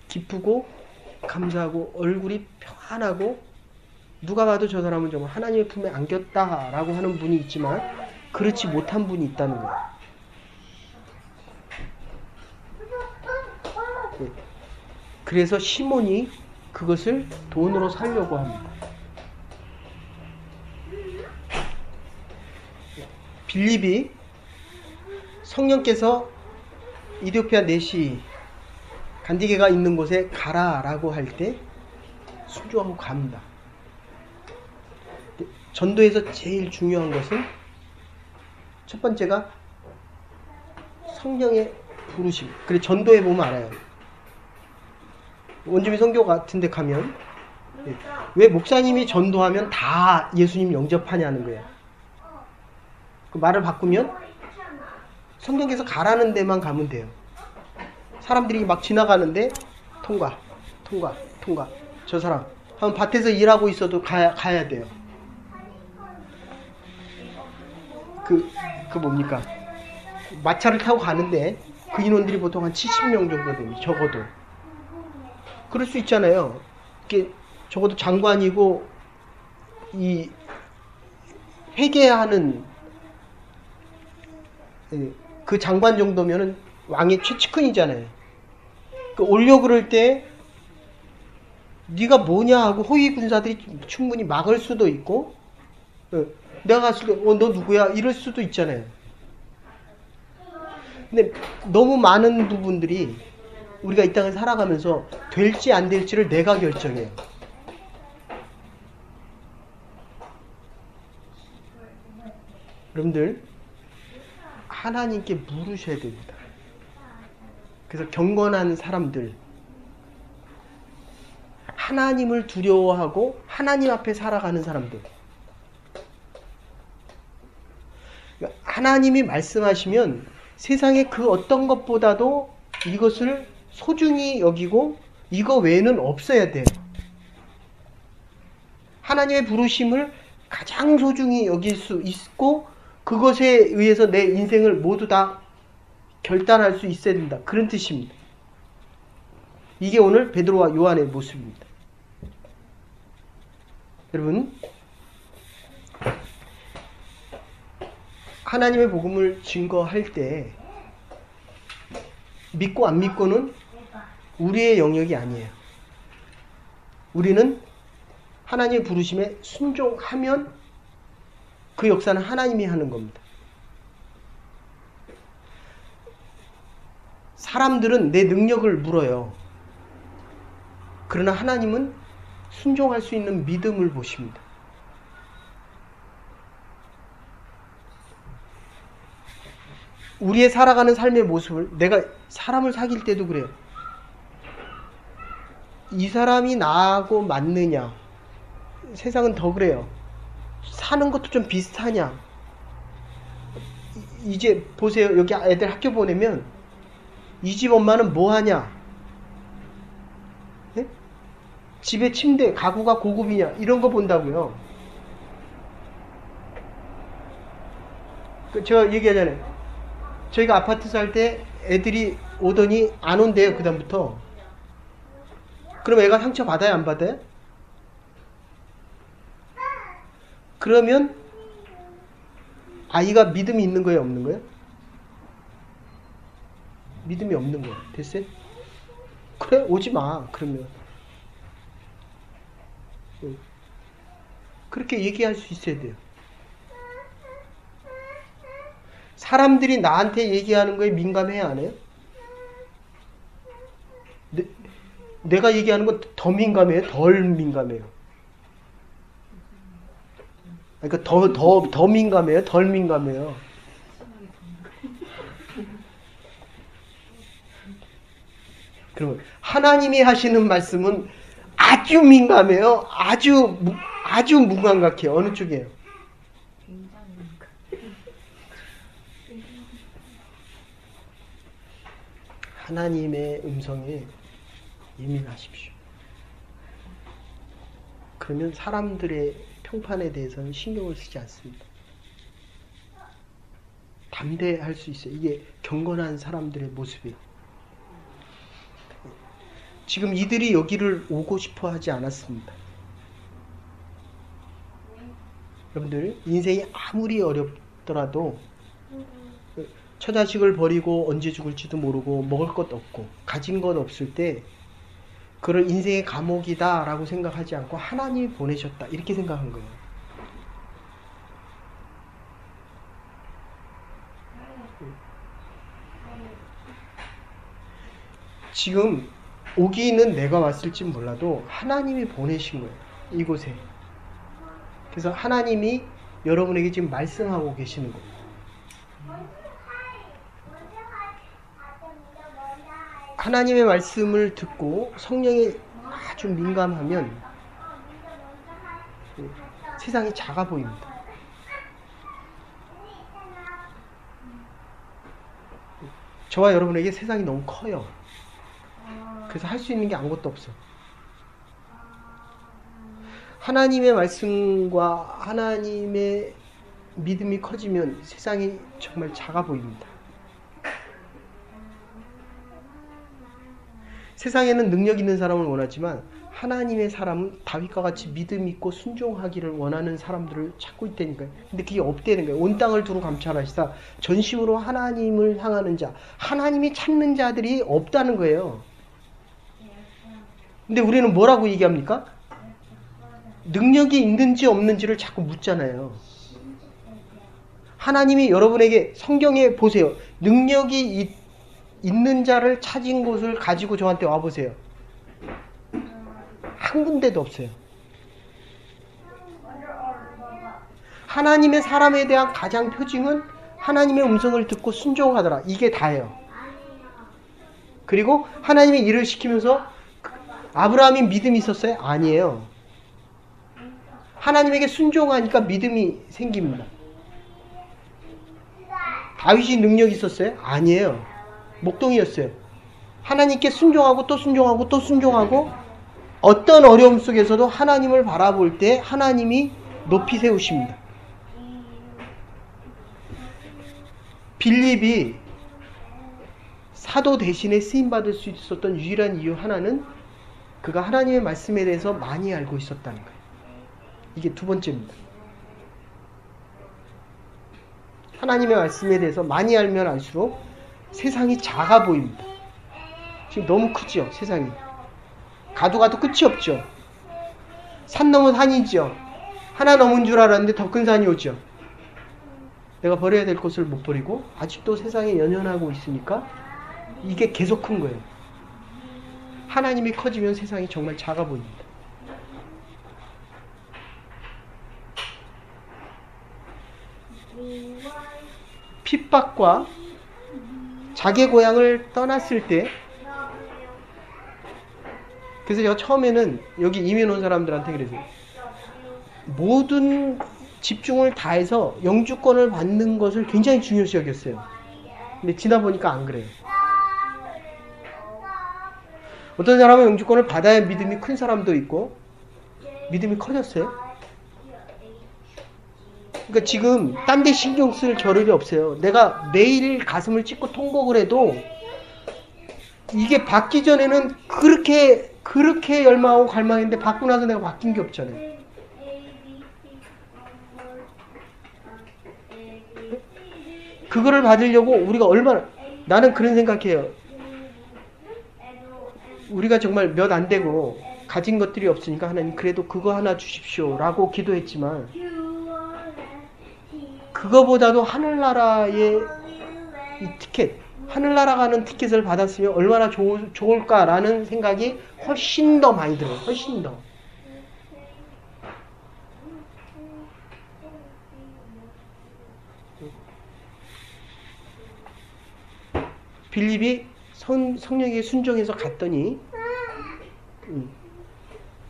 A: 기쁘고 감사하고 얼굴이 평안하고 누가 봐도 저 사람은 정말 하나님의 품에 안겼다라고 하는 분이 있지만 그렇지 못한 분이 있다는 거예요. 그래서 시몬이 그것을 돈으로 사려고 합니다. 빌립이 성령께서 이디오피아 내시 간디게가 있는 곳에 가라라고 할 때 순종하고 갑니다. 전도에서 제일 중요한 것은 첫 번째가 성령의 부르심. 그래 전도에 보면 알아요. 원주민 선교 같은 데 가면 왜 목사님이 전도하면 다 예수님 영접하냐는 거예요. 그 말을 바꾸면 성령께서 가라는 데만 가면 돼요. 사람들이 막 지나가는데 통과. 저 사람 한 밭에서 일하고 있어도 가야 돼요. 그 뭡니까? 마차를 타고 가는데 그 인원들이 보통 한 70명 정도 됩니다. 적어도. 그럴 수 있잖아요. 이게 적어도 장관이고 이 회계하는 그 장관 정도면은 왕의 최측근이잖아요. 그 오려고 그럴 때 네가 뭐냐 하고 호위 군사들이 충분히 막을 수도 있고 내가 갔을 때 너 누구야? 이럴 수도 있잖아요. 근데 너무 많은 부분들이 우리가 이 땅을 살아가면서 될지 안 될지를 내가 결정해요. 여러분들 하나님께 물으셔야 됩니다. 그래서 경건한 사람들, 하나님을 두려워하고 하나님 앞에 살아가는 사람들, 하나님이 말씀하시면 세상에 그 어떤 것보다도 이것을 소중히 여기고 이거 외에는 없어야 돼요. 하나님의 부르심을 가장 소중히 여길 수 있고 그것에 의해서 내 인생을 모두 다 결단할 수 있어야 된다. 그런 뜻입니다. 이게 오늘 베드로와 요한의 모습입니다. 여러분, 하나님의 복음을 증거할 때 믿고 안 믿고는 우리의 영역이 아니에요. 우리는 하나님의 부르심에 순종하면 그 역사는 하나님이 하는 겁니다. 사람들은 내 능력을 물어요. 그러나 하나님은 순종할 수 있는 믿음을 보십니다. 우리의 살아가는 삶의 모습을, 내가 사람을 사귈 때도 그래요. 이 사람이 나하고 맞느냐. 세상은 더 그래요. 사는 것도 좀 비슷하냐. 이제 보세요. 여기 애들 학교 보내면 이 집 엄마는 뭐 하냐. 네? 집에 침대, 가구가 고급이냐. 이런 거 본다고요. 제가 얘기하잖아요. 저희가 아파트 살 때 애들이 오더니 안 온대요. 그 다음부터. 그럼 애가 상처 받아요? 안 받아요? 그러면 아이가 믿음이 있는 거예요? 없는 거예요? 믿음이 없는 거야. 됐어요? 그래, 오지 마. 그러면. 그렇게 얘기할 수 있어야 돼요. 사람들이 나한테 얘기하는 거에 민감해야 안 해요? 내가 얘기하는 건 더 민감해요? 덜 민감해요? 그러니까 더 민감해요? 덜 민감해요? 그러면 하나님이 하시는 말씀은 아주 민감해요? 아주 무감각해요? 어느 쪽이에요? 하나님의 음성에 예민하십시오. 그러면 사람들의 평판에 대해서는 신경을 쓰지 않습니다. 담대할 수 있어요. 이게 경건한 사람들의 모습이에요. 지금 이들이 여기를 오고 싶어 하지 않았습니다. 여러분들, 인생이 아무리 어렵더라도 처자식을 버리고 언제 죽을지도 모르고 먹을 것 없고 가진 것 없을 때 그걸 인생의 감옥이다 라고 생각하지 않고 하나님이 보내셨다 이렇게 생각한 거예요. 지금 오기는 내가 왔을지 몰라도 하나님이 보내신 거예요. 이곳에. 그래서 하나님이 여러분에게 지금 말씀하고 계시는 거예요. 하나님의 말씀을 듣고 성령에 아주 민감하면 세상이 작아 보입니다. 저와 여러분에게 세상이 너무 커요. 그래서 할 수 있는 게 아무것도 없어. 하나님의 말씀과 하나님의 믿음이 커지면 세상이 정말 작아 보입니다. 세상에는 능력 있는 사람을 원하지만 하나님의 사람은 다윗과 같이 믿음 있고 순종하기를 원하는 사람들을 찾고 있다니까요. 근데 그게 없다는 거예요. 온 땅을 두루 감찰하시다 전심으로 하나님을 향하는 자, 하나님이 찾는 자들이 없다는 거예요. 근데 우리는 뭐라고 얘기합니까? 능력이 있는지 없는지를 자꾸 묻잖아요. 하나님이 여러분에게 성경에 보세요. 능력이 있는 자를 찾은 곳을 가지고 저한테 와보세요. 한 군데도 없어요. 하나님의 사람에 대한 가장 표징은 하나님의 음성을 듣고 순종하더라. 이게 다예요. 그리고 하나님의 일을 시키면서 아브라함이 믿음이 있었어요? 아니에요. 하나님에게 순종하니까 믿음이 생깁니다. 다윗이 능력이 있었어요? 아니에요. 목동이었어요. 하나님께 순종하고 또 순종하고 또 순종하고 어떤 어려움 속에서도 하나님을 바라볼 때 하나님이 높이 세우십니다. 빌립이 사도 대신에 쓰임받을 수 있었던 유일한 이유 하나는 그가 하나님의 말씀에 대해서 많이 알고 있었다는 거예요. 이게 두 번째입니다. 하나님의 말씀에 대해서 많이 알면 알수록 세상이 작아 보입니다. 지금 너무 크죠, 세상이. 가도 끝이 없죠. 산 넘어 산이죠. 하나 넘은 줄 알았는데 더 큰 산이 오죠. 내가 버려야 될 것을 못 버리고 아직도 세상에 연연하고 있으니까 이게 계속 큰 거예요. 하나님이 커지면 세상이 정말 작아 보입니다. 핍박과 자기 고향을 떠났을 때, 그래서 제가 처음에는 여기 이민 온 사람들한테 그랬어요. 모든 집중을 다해서 영주권을 받는 것을 굉장히 중요시 여겼어요. 근데 지나 보니까 안 그래요. 어떤 사람은 영주권을 받아야 믿음이 큰 사람도 있고 믿음이 커졌어요. 그러니까 지금 딴 데 신경 쓸 겨를이 없어요. 내가 매일 가슴을 찢고 통곡을 해도 이게 받기 전에는 그렇게 열망하고 갈망했는데 받고 나서 내가 바뀐 게 없잖아요. 그거를 받으려고 우리가 얼마나, 나는 그런 생각해요. 우리가 정말 몇 안 되고 가진 것들이 없으니까 하나님 그래도 그거 하나 주십시오 라고 기도했지만 그거보다도 하늘나라의 이 티켓, 하늘나라 가는 티켓을 받았으면 얼마나 좋을까라는 생각이 훨씬 더 많이 들어요. 훨씬 더. 빌립이 성령에게 순종해서 갔더니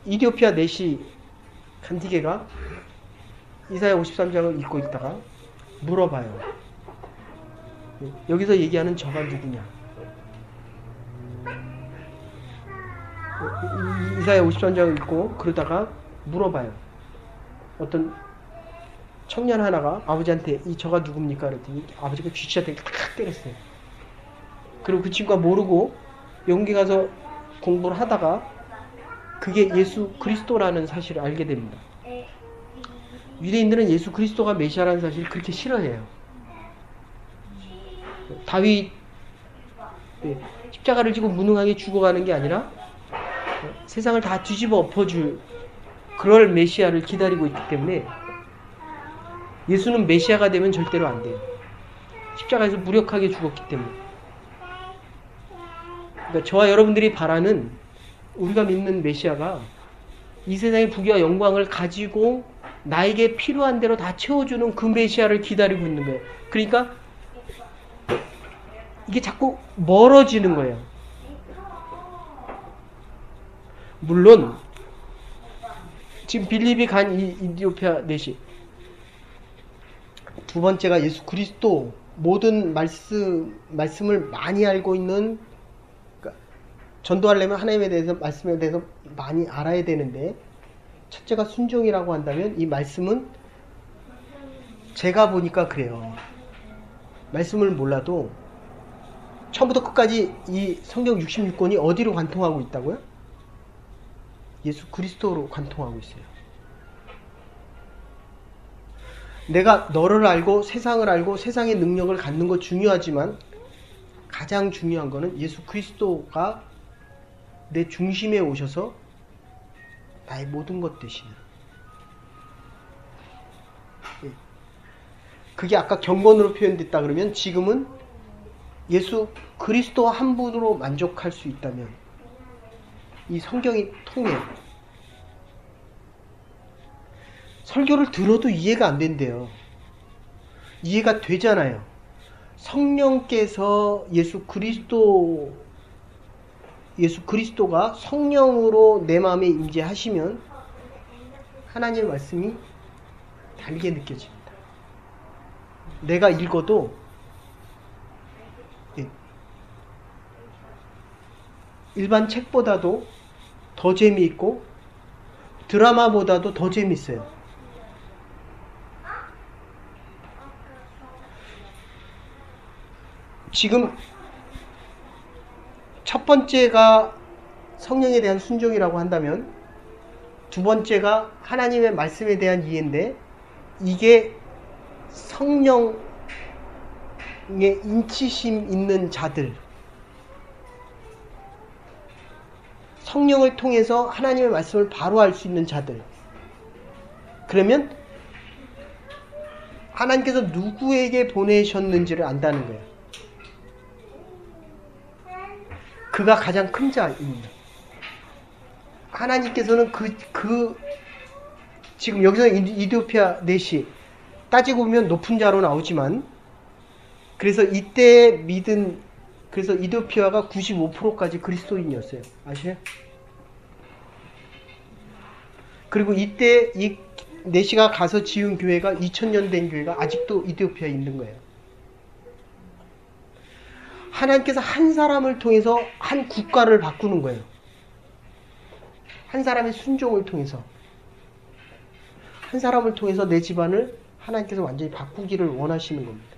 A: 이디오피아 내시 간디게가 이사야 53장을 읽고 있다가 물어봐요. 여기서 얘기하는 저가 누구냐? 이사야 53장을 읽고 그러다가 물어봐요. 어떤 청년 하나가 아버지한테 이 저가 누굽니까? 그랬더니 아버지가 쥐치한테 탁 때렸어요. 그리고 그 친구가 모르고 영국에 가서 공부를 하다가 그게 예수 그리스도라는 사실을 알게 됩니다. 유대인들은 예수 그리스도가 메시아라는 사실을 그렇게 싫어해요. 다윗 십자가를 지고 무능하게 죽어가는 게 아니라 세상을 다 뒤집어 엎어줄 그럴 메시아를 기다리고 있기 때문에 예수는 메시아가 되면 절대로 안 돼요. 십자가에서 무력하게 죽었기 때문에. 그러니까 저와 여러분들이 바라는 우리가 믿는 메시아가 이 세상의 부귀와 영광을 가지고 나에게 필요한 대로 다 채워주는 그 메시아를 기다리고 있는 거예요. 그러니까 이게 자꾸 멀어지는 거예요. 물론 지금 빌립이 간 이 이디오피아 내시 두 번째가 예수 그리스도 모든 말씀을 많이 알고 있는, 그러니까 전도하려면 하나님에 대해서 말씀에 대해서 많이 알아야 되는데 첫째가 순종이라고 한다면 이 말씀은 제가 보니까 그래요. 말씀을 몰라도 처음부터 끝까지 이 성경 66권이 어디로 관통하고 있다고요? 예수 그리스도로 관통하고 있어요. 내가 너를 알고 세상을 알고 세상의 능력을 갖는 거 중요하지만 가장 중요한 거는 예수 그리스도가 내 중심에 오셔서 나의 모든 것 되시는. 그게 아까 경건으로 표현됐다 그러면 지금은 예수 그리스도 한 분으로 만족할 수 있다면 이 성경이 통해. 설교를 들어도 이해가 안 된대요. 이해가 되잖아요. 성령께서 예수 그리스도가 성령으로 내 마음에 임재하시면 하나님의 말씀이 달게 느껴집니다. 내가 읽어도 일반 책보다도 더 재미있고 드라마보다도 더 재밌어요. 지금 첫 번째가 성령에 대한 순종이라고 한다면 두 번째가 하나님의 말씀에 대한 이해인데 이게 성령의 인치심 있는 자들, 성령을 통해서 하나님의 말씀을 바로 알 수 있는 자들, 그러면 하나님께서 누구에게 보내셨는지를 안다는 거예요. 그가 가장 큰 자입니다. 하나님께서는 지금 여기서 이디오피아 내시 따지고 보면 높은 자로 나오지만 그래서 이때 그래서 이디오피아가 95%까지 그리스도인이었어요. 아시나요? 그리고 이때 이 내시가 가서 지은 교회가 2000년 된 교회가 아직도 이디오피아에 있는 거예요. 하나님께서 한 사람을 통해서 한 국가를 바꾸는 거예요. 한 사람의 순종을 통해서. 한 사람을 통해서 내 집안을 하나님께서 완전히 바꾸기를 원하시는 겁니다.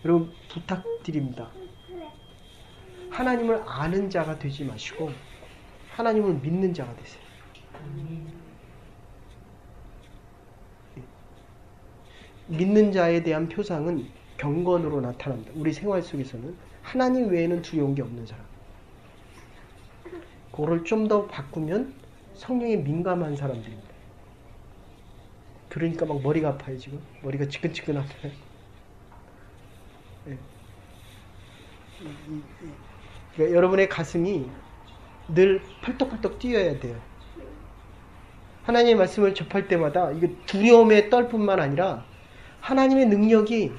A: 여러분 부탁드립니다. 하나님을 아는 자가 되지 마시고 하나님을 믿는 자가 되세요. 믿는 자에 대한 표상은 경건으로 나타납니다. 우리 생활 속에서는 하나님 외에는 두려운 게 없는 사람. 그거를 좀 더 바꾸면 성령에 민감한 사람들입니다. 그러니까 막 머리가 아파요 지금. 머리가 지끈지끈 아파요. 네. 그러니까 여러분의 가슴이 늘 펄떡펄떡 뛰어야 돼요. 하나님의 말씀을 접할 때마다 이게 두려움에 떨 뿐만 아니라 하나님의 능력이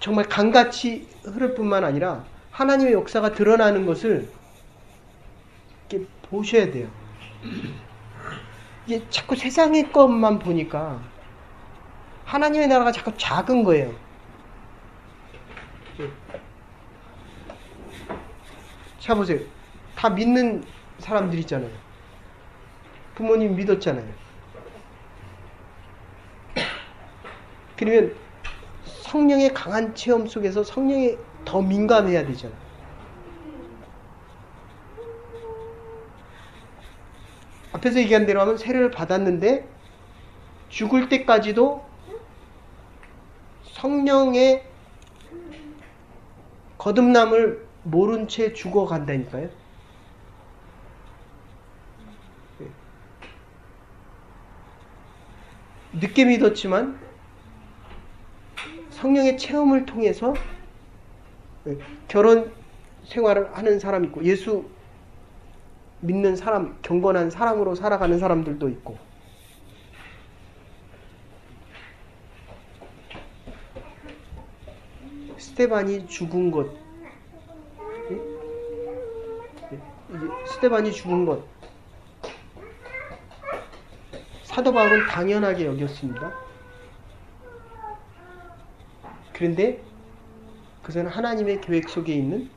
A: 정말 강같이 흐를 뿐만 아니라 하나님의 역사가 드러나는 것을 이렇게 보셔야 돼요. 이게 자꾸 세상의 것만 보니까 하나님의 나라가 자꾸 작은 거예요. 자 보세요. 다 믿는 사람들 있잖아요. 부모님 믿었잖아요. 그러면 성령의 강한 체험 속에서 성령에 더 민감해야 되잖아요. 앞에서 얘기한 대로 하면 세례를 받았는데 죽을 때까지도 성령의 거듭남을 모른 채 죽어간다니까요. 늦게 믿었지만 성령의 체험을 통해서 결혼 생활을 하는 사람이 있고 예수 믿는 사람, 경건한 사람으로 살아가는 사람들도 있고 스데반이 죽은 것 스데반이 죽은 것 사도 바울은 당연하게 여겼습니다. 그런데 그것은 하나님의 계획 속에 있는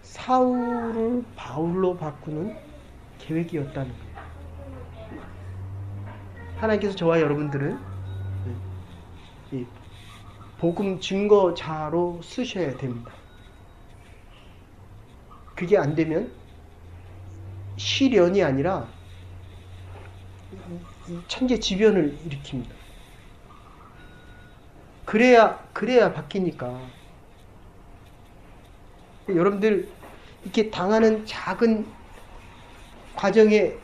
A: 사울을 바울로 바꾸는 계획이었다는 거예요. 하나님께서 저와 여러분들을 이 복음 증거자로 쓰셔야 됩니다. 그게 안 되면 시련이 아니라 천재지변을 일으킵니다. 그래야 바뀌니까. 여러분들 이렇게 당하는 작은 과정에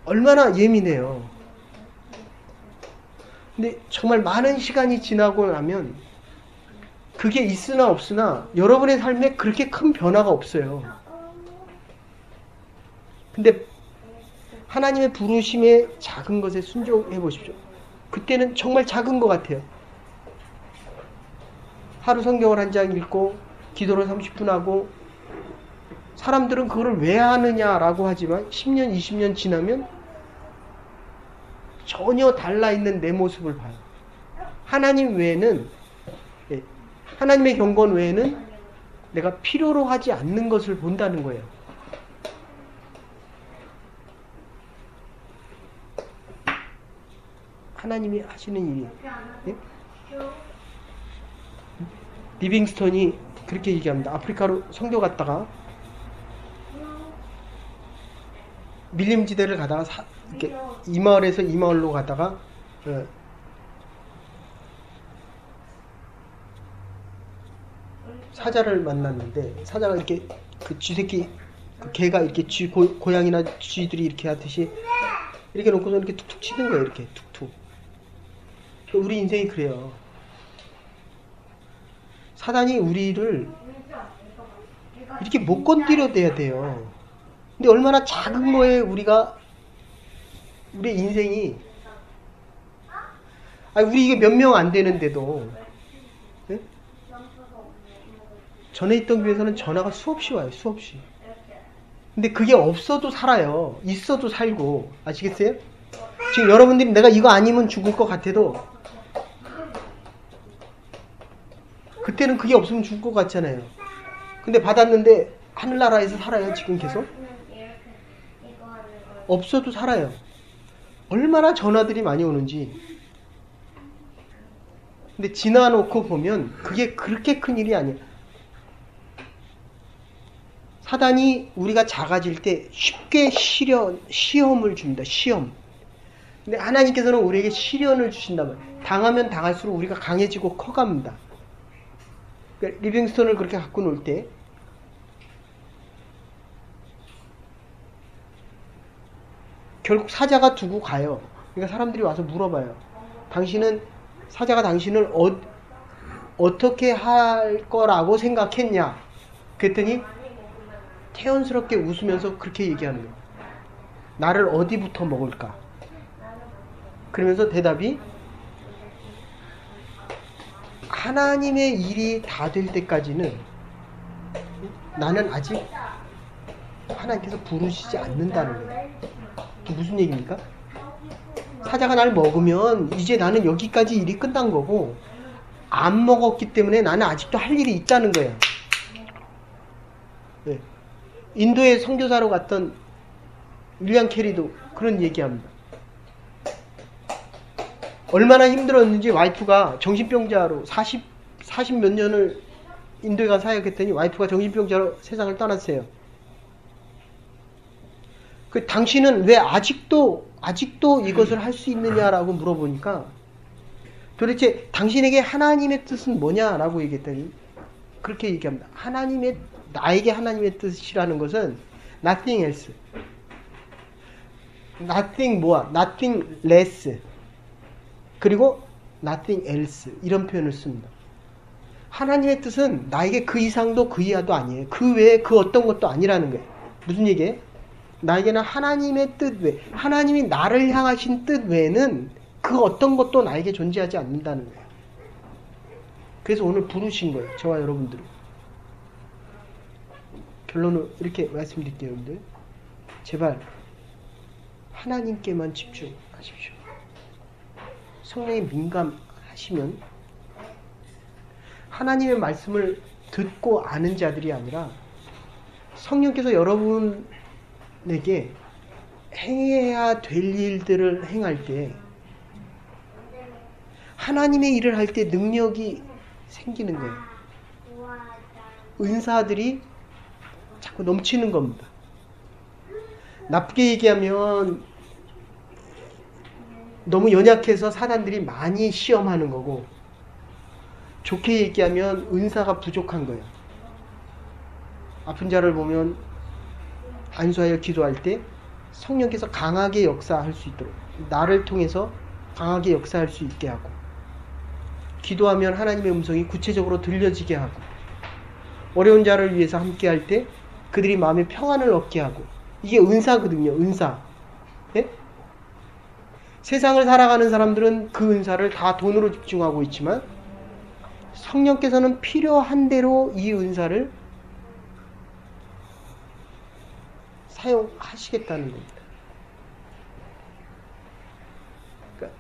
A: 얼마나 예민해요. 근데 정말 많은 시간이 지나고 나면 그게 있으나 없으나 여러분의 삶에 그렇게 큰 변화가 없어요. 근데 하나님의 부르심에 작은 것에 순종해 보십시오. 그때는 정말 작은 것 같아요. 하루 성경을 한 장 읽고 기도를 30분 하고 사람들은 그거를 왜 하느냐라고 하지만 10년, 20년 지나면 전혀 달라있는 내 모습을 봐요. 하나님 외에는 하나님의 경건 외에는 내가 필요로 하지 않는 것을 본다는 거예요. 하나님이 하시는 일이 리빙스턴이 그렇게 얘기합니다. 아프리카로 선교 갔다가 밀림지대를 가다가 이렇게 이 마을에서 이 마을로 가다가 사자를 만났는데 사자가 이렇게 그 쥐새끼 그 개가 이렇게 고양이나 쥐들이 이렇게 하듯이 이렇게 놓고서 이렇게 툭툭 치는 거예요. 이렇게 툭툭. 우리 인생이 그래요. 사단이 우리를 이렇게 못 건드려대야 돼요. 근데 얼마나 작은 거에 우리 인생이 우리 이게 몇 명 안 되는데도 네? 전에 있던 교회에서는 전화가 수없이 와요. 수없이. 근데 그게 없어도 살아요. 있어도 살고. 아시겠어요? 지금 여러분들이 내가 이거 아니면 죽을 것 같아도 그때는 그게 없으면 죽을 것 같잖아요. 근데 받았는데 하늘나라에서 살아요. 지금 계속. 없어도 살아요. 얼마나 전화들이 많이 오는지. 근데 지나놓고 보면 그게 그렇게 큰 일이 아니에요. 사단이 우리가 작아질 때 쉽게 시험을 줍니다. 시험. 근데 하나님께서는 우리에게 시련을 주신다면 당하면 당할수록 우리가 강해지고 커갑니다. 그러니까 리빙스톤을 그렇게 갖고 놀 때 결국 사자가 두고 가요. 그러니까 사람들이 와서 물어봐요. 사자가 당신을 어떻게 할 거라고 생각했냐? 그랬더니 태연스럽게 웃으면서 그렇게 얘기하는 거예요. 나를 어디부터 먹을까? 그러면서 대답이 하나님의 일이 다 될 때까지는 나는 아직 하나님께서 부르시지 않는다는 거예요. 무슨 얘기입니까? 사자가 날 먹으면 이제 나는 여기까지 일이 끝난 거고 안 먹었기 때문에 나는 아직도 할 일이 있다는 거예요. 네. 인도에 선교사로 갔던 윌리엄 캐리도 그런 얘기합니다. 얼마나 힘들었는지 와이프가 정신병자로 40 몇 년을 인도에 가서 사역했더니 와이프가 정신병자로 세상을 떠났어요. 당신은 왜 아직도 이것을 할 수 있느냐라고 물어보니까 도대체 당신에게 하나님의 뜻은 뭐냐라고 얘기했더니 그렇게 얘기합니다. 나에게 하나님의 뜻이라는 것은 nothing else. nothing less. 그리고 nothing else. 이런 표현을 씁니다. 하나님의 뜻은 나에게 그 이상도 그 이하도 아니에요. 그 외에 그 어떤 것도 아니라는 거예요. 무슨 얘기예요? 나에게는 하나님의 뜻 외에, 하나님이 나를 향하신 뜻 외에는 그 어떤 것도 나에게 존재하지 않는다는 거예요. 그래서 오늘 부르신 거예요. 저와 여러분들을. 결론을 이렇게 말씀드릴게요, 여러분들. 제발 하나님께만 집중하십시오. 성령에 민감하시면 하나님의 말씀을 듣고 아는 자들이 아니라 성령께서 여러분에게 행해야 될 일들을 행할 때 하나님의 일을 할 때 능력이 생기는 거예요. 은사들이 자꾸 넘치는 겁니다. 나쁘게 얘기하면 너무 연약해서 사단들이 많이 시험하는 거고, 좋게 얘기하면 은사가 부족한 거예요. 아픈 자를 보면 안수하여 기도할 때 성령께서 강하게 역사할 수 있도록, 나를 통해서 강하게 역사할 수 있게 하고, 기도하면 하나님의 음성이 구체적으로 들려지게 하고, 어려운 자를 위해서 함께 할 때 그들이 마음의 평안을 얻게 하고, 이게 은사거든요. 은사. 네? 세상을 살아가는 사람들은 그 은사를 다 돈으로 집중하고 있지만 성령께서는 필요한 대로 이 은사를 사용하시겠다는 겁니다. 그러니까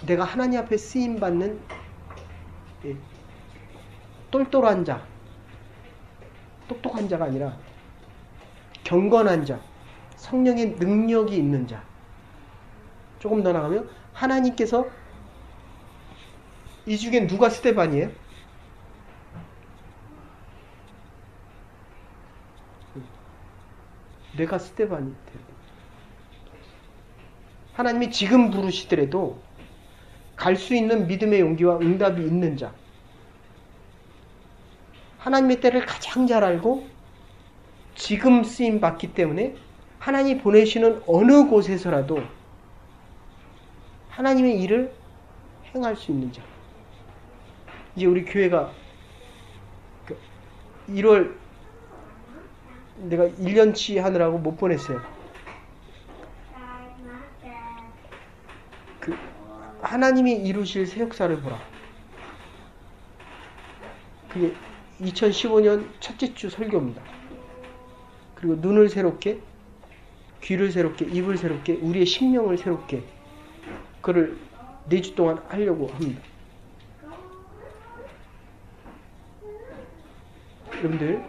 A: 내가 하나님 앞에 쓰임받는 똘똘한 자, 똑똑한 자가 아니라 경건한 자, 성령의 능력이 있는 자. 조금 더 나가면 하나님께서, 이 중에 누가 스데반이에요? 내가 스데반이 돼요. 하나님이 지금 부르시더라도 갈 수 있는 믿음의 용기와 응답이 있는 자, 하나님의 때를 가장 잘 알고 지금 쓰임 받기 때문에 하나님이 보내시는 어느 곳에서라도 하나님의 일을 행할 수 있는 자. 이제 우리 교회가 1월 내가 1년치 하느라고 못 보냈어요. 하나님이 이루실 새 역사를 보라. 그게 2015년 첫째 주 설교입니다. 그리고 눈을 새롭게, 귀를 새롭게, 입을 새롭게, 우리의 심령을 새롭게, 그를 4주 동안 하려고 합니다. 여러분들,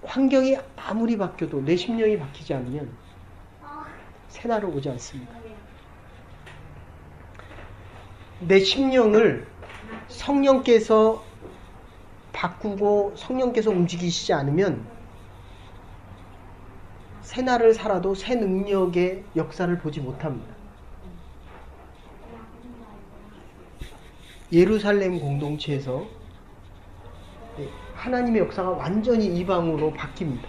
A: 환경이 아무리 바뀌어도 내 심령이 바뀌지 않으면 새날은 오지 않습니다. 내 심령을 성령께서 바꾸고 성령께서 움직이시지 않으면 새 날을 살아도 새 능력의 역사를 보지 못합니다. 예루살렘 공동체에서 하나님의 역사가 완전히 이방으로 바뀝니다.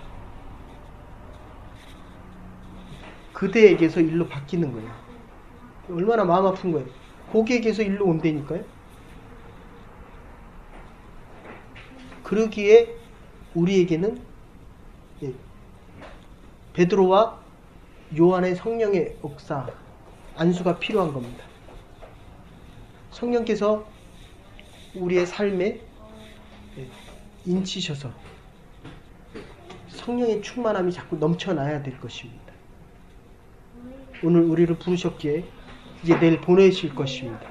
A: 그대에게서 일로 바뀌는 거예요. 얼마나 마음 아픈 거예요. 고객에게서 일로 온다니까요. 그러기에 우리에게는 베드로와 요한의 성령의 역사, 안수가 필요한 겁니다. 성령께서 우리의 삶에 인치셔서 성령의 충만함이 자꾸 넘쳐나야 될 것입니다. 오늘 우리를 부르셨기에 이제 내일 보내실 것입니다.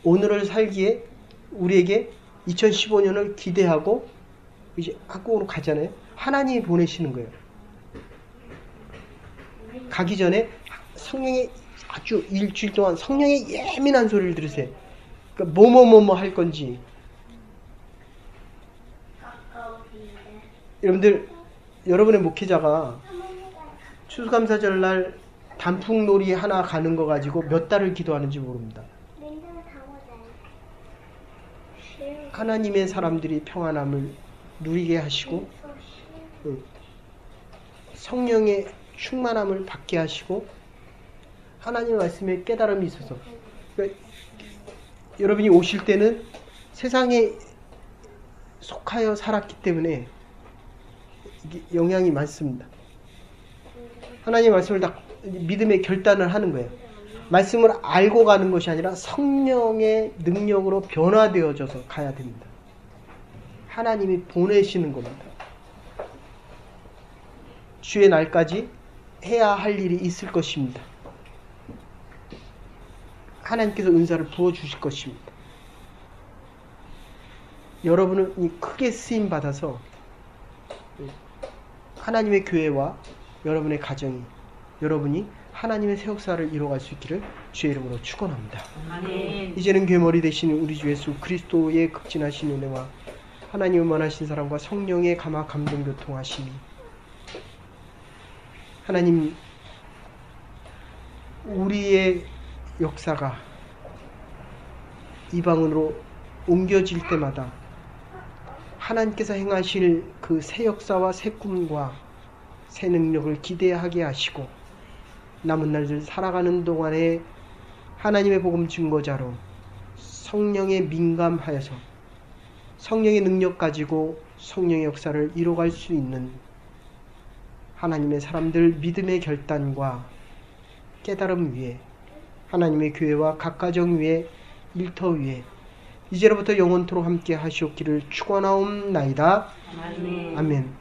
A: 오늘을 살기에 우리에게 2015년을 기대하고 이제 학교로 가잖아요. 하나님이 보내시는 거예요. 가기 전에 성령의 아주 일주일 동안 성령의 예민한 소리를 들으세요. 그러니까 뭐뭐뭐뭐 할 건지. 여러분들, 여러분의 목회자가 추수감사절 날 단풍놀이 하나 가는 거 가지고 몇 달을 기도하는지 모릅니다. 하나님의 사람들이 평안함을 누리게 하시고 성령의 충만함을 받게 하시고 하나님의 말씀에 깨달음이 있어서 그러니까 여러분이 오실 때는 세상에 속하여 살았기 때문에 이게 영향이 많습니다. 하나님의 말씀을 다 믿음의 결단을 하는 거예요. 말씀을 알고 가는 것이 아니라 성령의 능력으로 변화되어져서 가야 됩니다. 하나님이 보내시는 겁니다. 주의 날까지 해야 할 일이 있을 것입니다. 하나님께서 은사를 부어주실 것입니다. 여러분은 크게 쓰임받아서 하나님의 교회와 여러분의 가정이 여러분이 하나님의 새 역사를 이루어갈 수 있기를 주의 이름으로 축원합니다. 아멘. 이제는 괴머리 되시는 우리 주 예수 그리스도의 극진하신 은혜와 하나님을 원하신 사랑과 성령의 감화 감동 교통하심이 하나님 우리의 역사가 이방으로 옮겨질 때마다 하나님께서 행하실 그 새 역사와 새 꿈과 새 능력을 기대하게 하시고 남은 날들 살아가는 동안에 하나님의 복음 증거자로 성령에 민감하여서 성령의 능력 가지고 성령의 역사를 이뤄갈 수 있는 하나님의 사람들 믿음의 결단과 깨달음 위에 하나님의 교회와 각 가정 위에 일터 위에 이제로부터 영원토록 함께 하시옵기를 축원하옵나이다. 아멘. 아멘.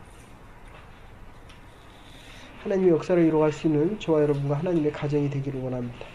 A: 하나님의 역사를 이루어갈 수 있는 저와 여러분과 하나님의 가정이 되기를 원합니다.